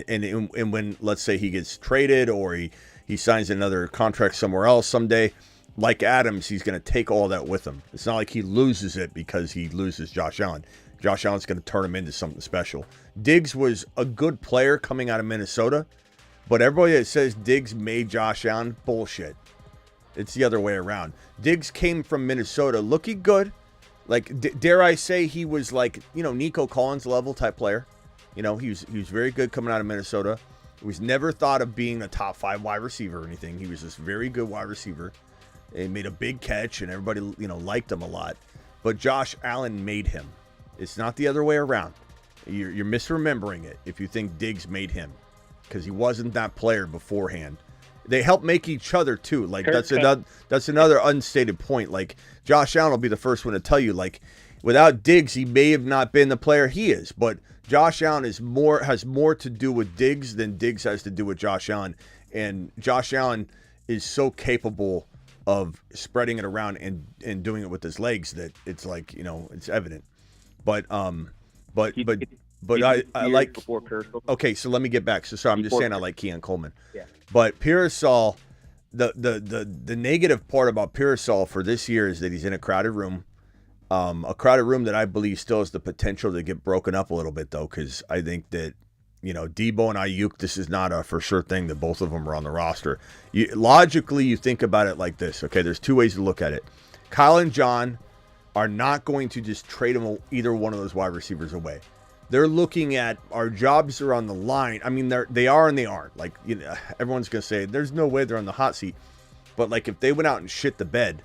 when, let's say, he gets traded or he signs another contract somewhere else someday, like Adams, he's going to take all that with him. It's not like he loses it because he loses Josh Allen. Josh Allen's going to turn him into something special. Diggs was a good player coming out of Minnesota, but everybody that says Diggs made Josh Allen, bullshit. It's the other way around. Diggs came from Minnesota looking good. Like, dare I say he was like, Nico Collins level type player. He was very good coming out of Minnesota. He was never thought of being a top 5 wide receiver or anything. He was this very good wide receiver. He made a big catch, and everybody, liked him a lot. But Josh Allen made him. It's not the other way around. You're misremembering it if you think Diggs made him, because he wasn't that player beforehand. They help make each other too. Like, that's another unstated point. Like, Josh Allen will be the first one to tell you, like, without Diggs, he may have not been the player he is. But Josh Allen has more to do with Diggs than Diggs has to do with Josh Allen. And Josh Allen is so capable of spreading it around and doing it with his legs that it's like, it's evident. But I like. Okay, so let me get back. So I'm just saying I like Keon Coleman. Yeah. But Pearsall, the negative part about Pearsall for this year is that he's in a crowded room. A crowded room that I believe still has the potential to get broken up a little bit, though, because I think that, Debo and Ayuk, this is not a for sure thing that both of them are on the roster. Logically, you think about it like this. Okay, there's two ways to look at it. Kyle and John are not going to just trade either one of those wide receivers away. They're looking at our jobs are on the line. I mean, they are and they aren't. Like, everyone's going to say there's no way they're on the hot seat. But like if they went out and shit the bed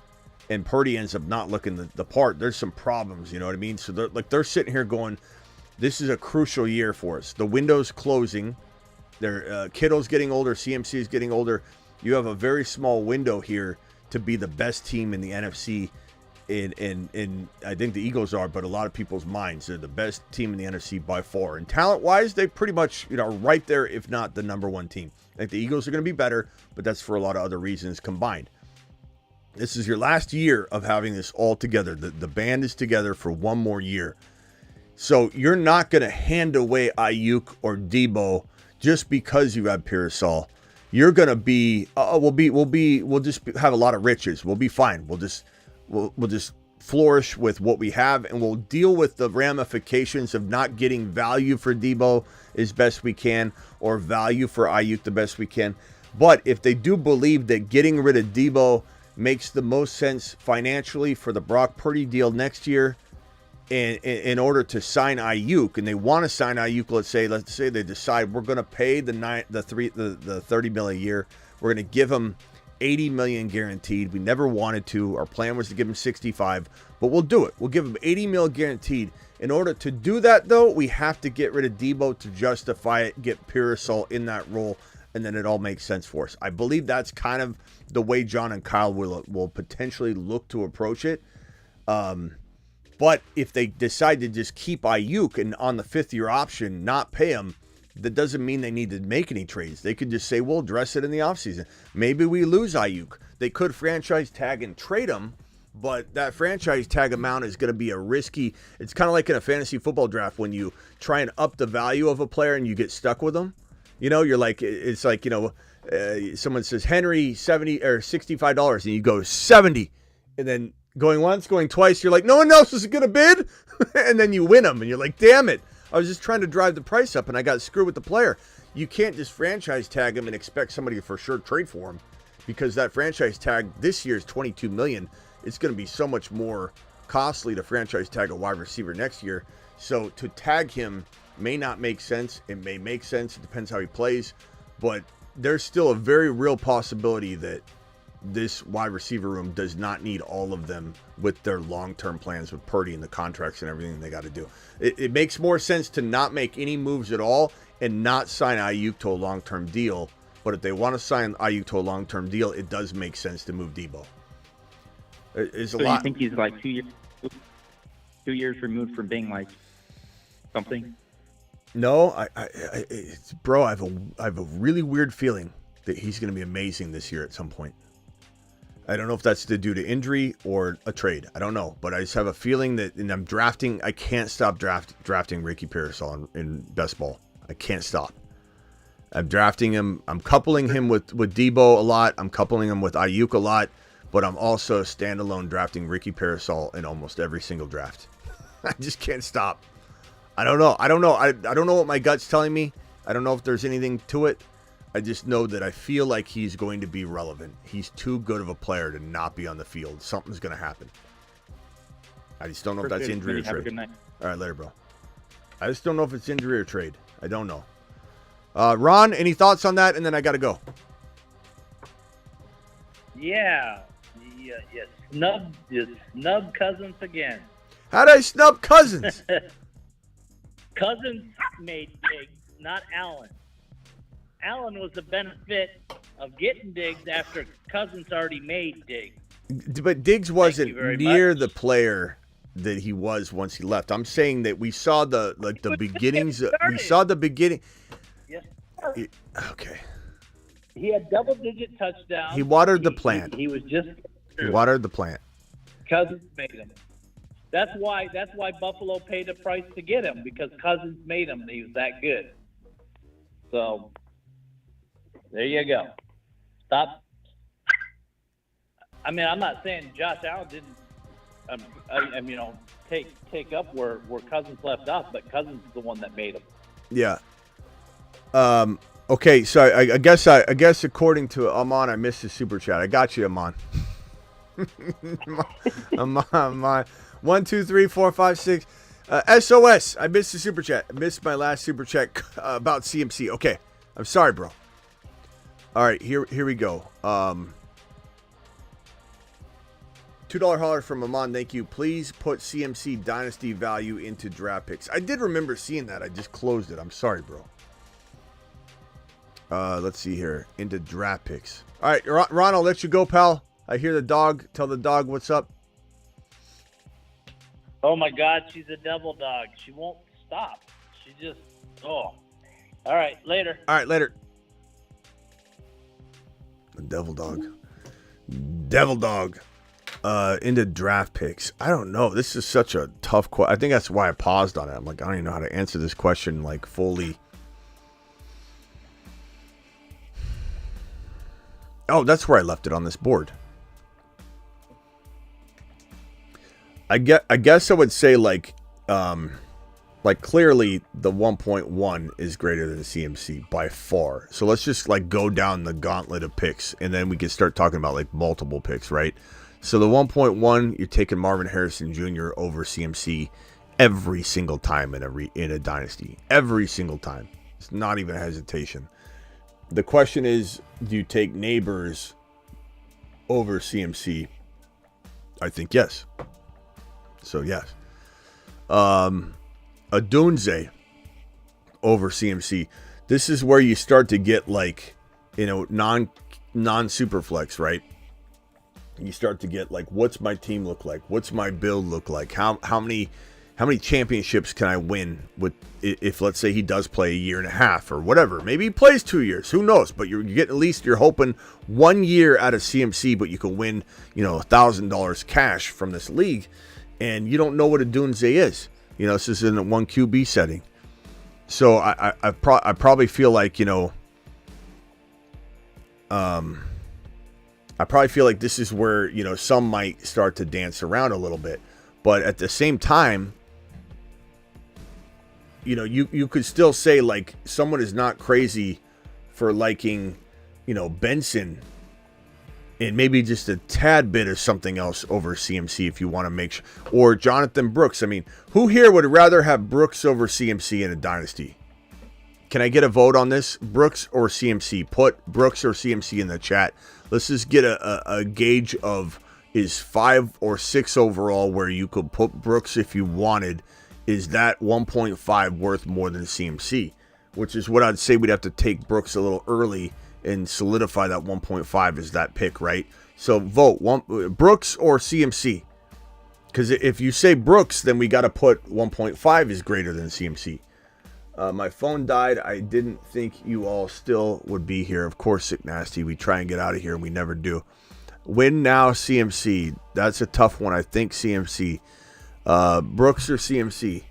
and Purdy ends up not looking the part, there's some problems, you know what I mean? So they're sitting here going, this is a crucial year for us. The window's closing. Kittle's getting older. CMC is getting older. You have a very small window here to be the best team in the NFC. And I think the Eagles are, but a lot of people's minds, they're the best team in the NFC by far. And talent-wise, they pretty much, are right there, if not the number one team. I think the Eagles are going to be better, but that's for a lot of other reasons combined. This is your last year of having this all together. The band is together for one more year. So you're not going to hand away Ayuk or Debo just because you have Pearsall. You're going to be, we'll just have a lot of riches. We'll be fine. We'll just flourish with what we have, and we'll deal with the ramifications of not getting value for Debo as best we can, or value for Ayuk the best we can. But if they do believe that getting rid of Debo makes the most sense financially for the Brock Purdy deal next year, and in order to sign Ayuk, and they want to sign Ayuk, let's say they decide we're going to pay the $30 million a year, we're going to give him $80 million guaranteed. We never wanted to. Our plan was to give him 65, but we'll do it. We'll give him $80 million guaranteed. In order to do that, though, we have to get rid of Debo to justify it, get Pearsall in that role, and then it all makes sense for us. I believe that's kind of the way John and Kyle will potentially look to approach it. But if they decide to just keep Ayuk and on the fifth-year option, not pay him, that doesn't mean they need to make any trades. They could just say, we'll address it in the offseason. Maybe we lose Ayuk. They could franchise tag and trade him, but that franchise tag amount is going to be a risky. It's kind of like in a fantasy football draft when you try and up the value of a player and you get stuck with them. You're like, it's like, someone says Henry $70 or $65 and you go 70, and then going once, going twice, you're like, no one else is going to bid, and then you win them, and you're like, damn it. I was just trying to drive the price up, and I got screwed with the player. You can't just franchise tag him and expect somebody to for sure trade for him, because that franchise tag this year is $22 million. It's going to be so much more costly to franchise tag a wide receiver next year. So to tag him may not make sense. It may make sense. It depends how he plays. But there's still a very real possibility that this wide receiver room does not need all of them with their long-term plans with Purdy and the contracts and everything they got to do. It makes more sense to not make any moves at all and not sign Ayuk to a long-term deal. But if they want to sign Ayuk to a long-term deal, it does make sense to move Debo. So you think he's like 2 years removed from being like something? No, bro, I have a really weird feeling that he's going to be amazing this year at some point. I don't know if that's due to injury or a trade. I don't know, but I just have a feeling that, and I'm drafting. I can't stop drafting Ricky Pearsall in best ball. I can't stop. I'm drafting him. I'm coupling him with Debo a lot. I'm coupling him with Ayuk a lot, but I'm also standalone drafting Ricky Pearsall in almost every single draft. I just can't stop. I don't know. I don't know what my gut's telling me. I don't know if there's anything to it. I just know that I feel like he's going to be relevant. He's too good of a player to not be on the field. Something's going to happen. I just don't know if that's injury or trade. Have a good night. All right, later, bro. I just don't know if it's injury or trade. I don't know. Ron, any thoughts on that? And then I got to go. Yeah. You snub Cousins again. How'd I snub Cousins? Cousins made Diggs, not Allen. Allen was the benefit of getting Diggs after Cousins already made Diggs. But Diggs wasn't near much. the player that he was once he left. I'm saying that we saw the beginnings. We saw the beginning. Yes. Okay. He had double-digit touchdowns. He watered the plant. He was just. He watered the plant. Cousins made him. That's why Buffalo paid the price to get him, because Cousins made him. He was that good. So there you go. Stop. I mean, I'm not saying Josh Allen didn't. Take up where Cousins left off, but Cousins is the one that made him. Yeah. Okay, so I guess according to Amon, I missed his super chat. I got you, Amon. Amon. 1, 2, 3, 4, 5, 6. SOS. I missed the super chat. I missed my last super chat about CMC. Okay, I'm sorry, bro. All right, here we go. $2 holler from Amon. Thank you. Please put CMC Dynasty value into draft picks. I did remember seeing that. I just closed it. I'm sorry, bro. Let's see here. Into draft picks. All right, Ron, I'll let you go, pal. I hear the dog. Tell the dog what's up. Oh, my God. She's a devil dog. She won't stop. She just, All right, later. All right, later. The devil dog. Devil dog. Into draft picks. I don't know. This is such a tough question. I think that's why I paused on it. I'm like, I don't even know how to answer this question like fully. Oh, that's where I left it on this board. I guess I would say like clearly the 1.1 is greater than the CMC by far. So let's just like go down the gauntlet of picks, and then we can start talking about like multiple picks, right? So the 1.1, you're taking Marvin Harrison Jr. over CMC every single time in a dynasty. Every single time. It's not even a hesitation. The question is, do you take Nabers over CMC? I think yes. So yes. Adunze over CMC. This is where you start to get like, non-Superflex, right? You start to get like, what's my team look like? What's my build look like? How many championships can I win with if let's say he does play a year and a half or whatever? Maybe he plays 2 years. Who knows? But you're getting, at least you're hoping 1 year out of CMC, but you can win, $1,000 cash from this league, and you don't know what a Dunze is. This is in a 1 QB setting. So I probably feel like, I probably feel like this is where, some might start to dance around a little bit. But at the same time, you could still say, like, someone is not crazy for liking, Benson and maybe just a tad bit of something else over CMC if you want to make sure. Or Jonathan Brooks. I mean, who here would rather have Brooks over CMC in a dynasty? Can I get a vote on this? Brooks or CMC? Put Brooks or CMC in the chat. Let's just get a gauge of, is 5 or 6 overall where you could put Brooks if you wanted. Is that 1.5 worth more than CMC? Which is what I'd say we'd have to take Brooks a little early and solidify that 1.5 as that pick, right? So vote, Brooks or CMC? Because if you say Brooks, then we got to put 1.5 is greater than CMC. My phone died. I didn't think you all still would be here. Of course, Sick Nasty. We try and get out of here, and we never do. Win now, CMC. That's a tough one. I think CMC. Brooks or CMC?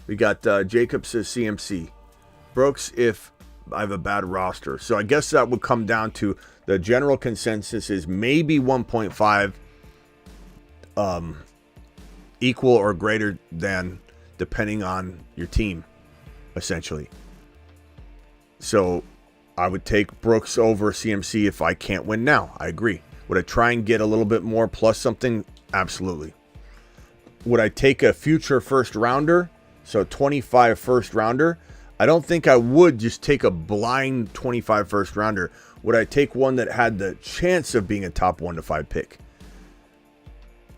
We got Jacob says CMC. Brooks if I have a bad roster. So I guess that would come down to the general consensus is maybe 1.5 equal or greater than, depending on your team, essentially. So I would take Brooks over CMC if I can't win now. I agree. Would I try and get a little bit more plus something? Absolutely. Would I take a future first rounder? So 25 first rounder? I don't think I would just take a blind 25 first rounder. Would I take one that had the chance of being a top 1 to 5 pick?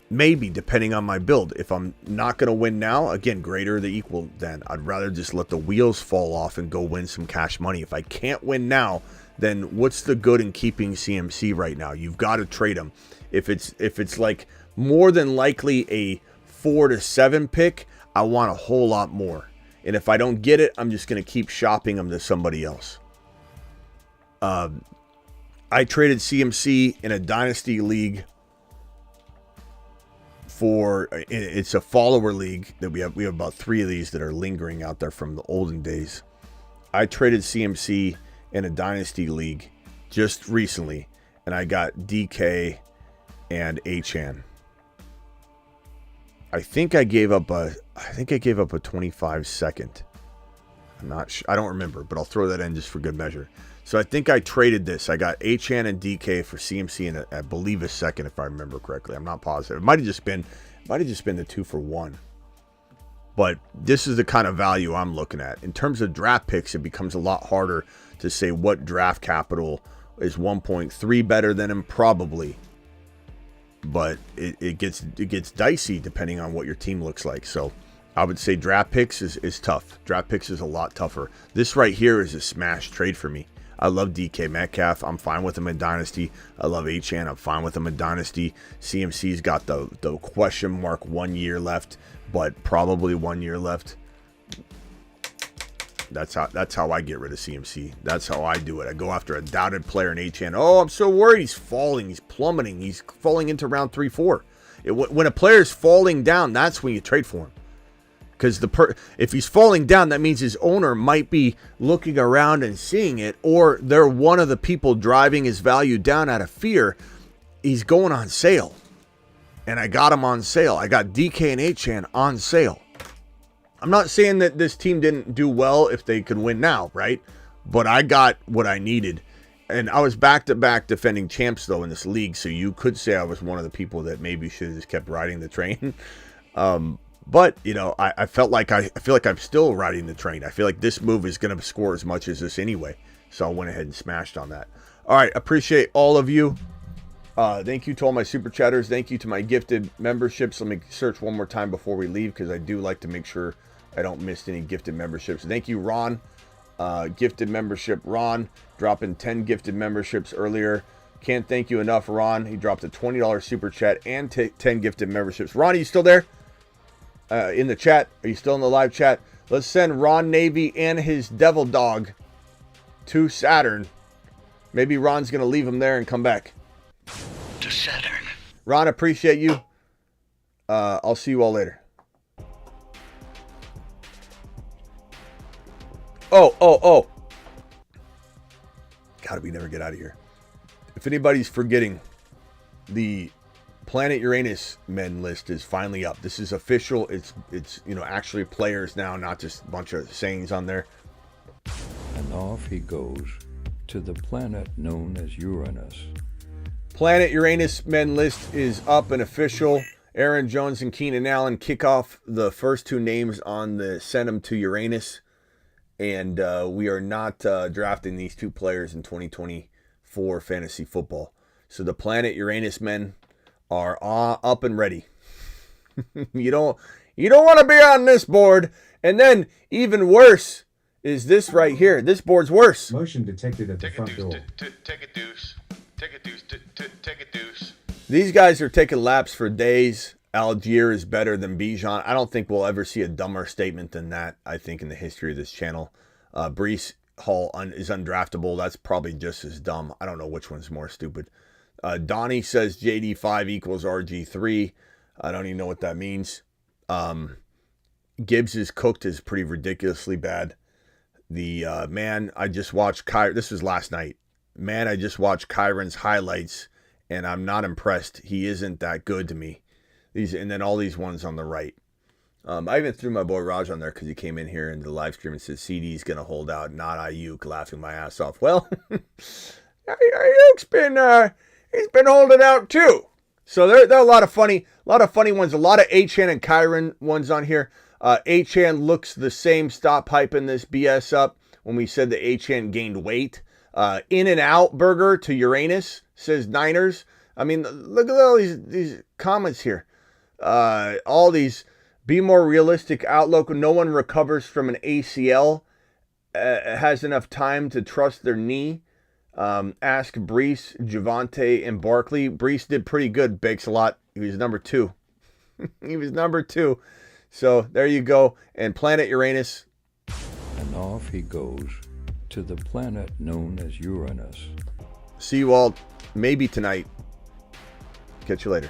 Maybe, depending on my build. If I'm not going to win now, again, greater than equal then. I'd rather just let the wheels fall off and go win some cash money. If I can't win now, then what's the good in keeping CMC right now? You've got to trade him. If it's like more than likely a 4 to 7 pick, I want a whole lot more. And if I don't get it, I'm just going to keep shopping them to somebody else. I traded CMC in a Dynasty league for, it's a follower league that we have about 3 of these that are lingering out there from the olden days. I traded CMC in a Dynasty league just recently, and I got DK and Achan. I think I gave up a 25 second. I'm not sure. I don't remember, but I'll throw that in just for good measure. So I think I traded this. I got Achan and DK for CMC in I believe a second, if I remember correctly. I'm not positive. It might have just been the 2 for 1. But this is the kind of value I'm looking at. In terms of draft picks, it becomes a lot harder to say what draft capital is 1.3 better than him. Probably. but it gets dicey depending on what your team looks like. So I would say draft picks is tough. Draft picks is a lot tougher. This right here is a smash trade for me. I love DK Metcalf. I'm fine with him in Dynasty. I love Achane. I'm fine with him in Dynasty. CMC's got the question mark 1 year left, but probably 1 year left. That's how I get rid of CMC. That's how I do it. I go after a doubted player in Achane. Oh, I'm so worried. He's falling. He's plummeting. He's falling into round 3-4. When a player's falling down, that's when you trade for him. Because if he's falling down, that means his owner might be looking around and seeing it, or they're one of the people driving his value down out of fear. He's going on sale. And I got him on sale. I got DK and Achane on sale. I'm not saying that this team didn't do well if they could win now, right? But I got what I needed. And I was back-to-back defending champs, though, in this league, so you could say I was one of the people that maybe should have just kept riding the train. But, you know, I feel like I'm still riding the train. I feel like this move is going to score as much as this anyway. So I went ahead and smashed on that. All right, appreciate all of you. Thank you to all my super chatters. Thank you to my gifted memberships. Let me search one more time before we leave because I do like to make sure I don't miss any gifted memberships. Thank you, Ron. Gifted membership, Ron. Dropping 10 gifted memberships earlier. Can't thank you enough, Ron. He dropped a $20 super chat and 10 gifted memberships. Ron, are you still there? In the chat? Are you still in the live chat? Let's send Ron Navy and his devil dog to Saturn. Maybe Ron's going to leave him there and come back. To Saturn. Ron, appreciate you. I'll see you all later. Oh. God, we never get out of here. If anybody's forgetting, the Planet Uranus men list is finally up. This is official. It's you know, actually players now, not just a bunch of sayings on there. And off he goes to the planet known as Uranus. Planet Uranus men list is up and official. Aaron Jones and Keenan Allen kick off the first two names on the send them to Uranus. And we are not drafting these two players in 2024 fantasy football. So the Planet Uranus men are up and ready. You don't want to be on this board. And then even worse is this right here. This board's worse. Motion detected at the front door. Take a deuce. Take a deuce. Take a deuce. These guys are taking laps for days. Algier is better than Bijan. I don't think we'll ever see a dumber statement than that, I think, in the history of this channel. Breece Hall is undraftable. That's probably just as dumb. I don't know which one's more stupid. Donnie says JD5 equals RG3. I don't even know what that means. Gibbs is cooked is pretty ridiculously bad. The man, I just watched this was last night. Man, I just watched Kyren's highlights, and I'm not impressed. He isn't that good to me. And then all these ones on the right. I even threw my boy Raj on there because he came in here in the live stream and said CD's going to hold out, not Ayuk, laughing my ass off. Well, Ayuk's he's been holding out too. So there are a lot of funny ones, a lot of Achane and Kyren ones on here. Achane looks the same. Stop hyping this BS up when we said that Achane gained weight. In-N-Out Burger to Uranus, says Niners. I mean, look at all these comments here. All these, be more realistic outlook. No one recovers from an ACL, has enough time to trust their knee. Ask Breece, Javonte, and Barkley. Breece did pretty good. Bakes a lot. He was number 2. He was number 2. So there you go. And Planet Uranus. And off he goes to the planet known as Uranus. See you all maybe tonight. Catch you later.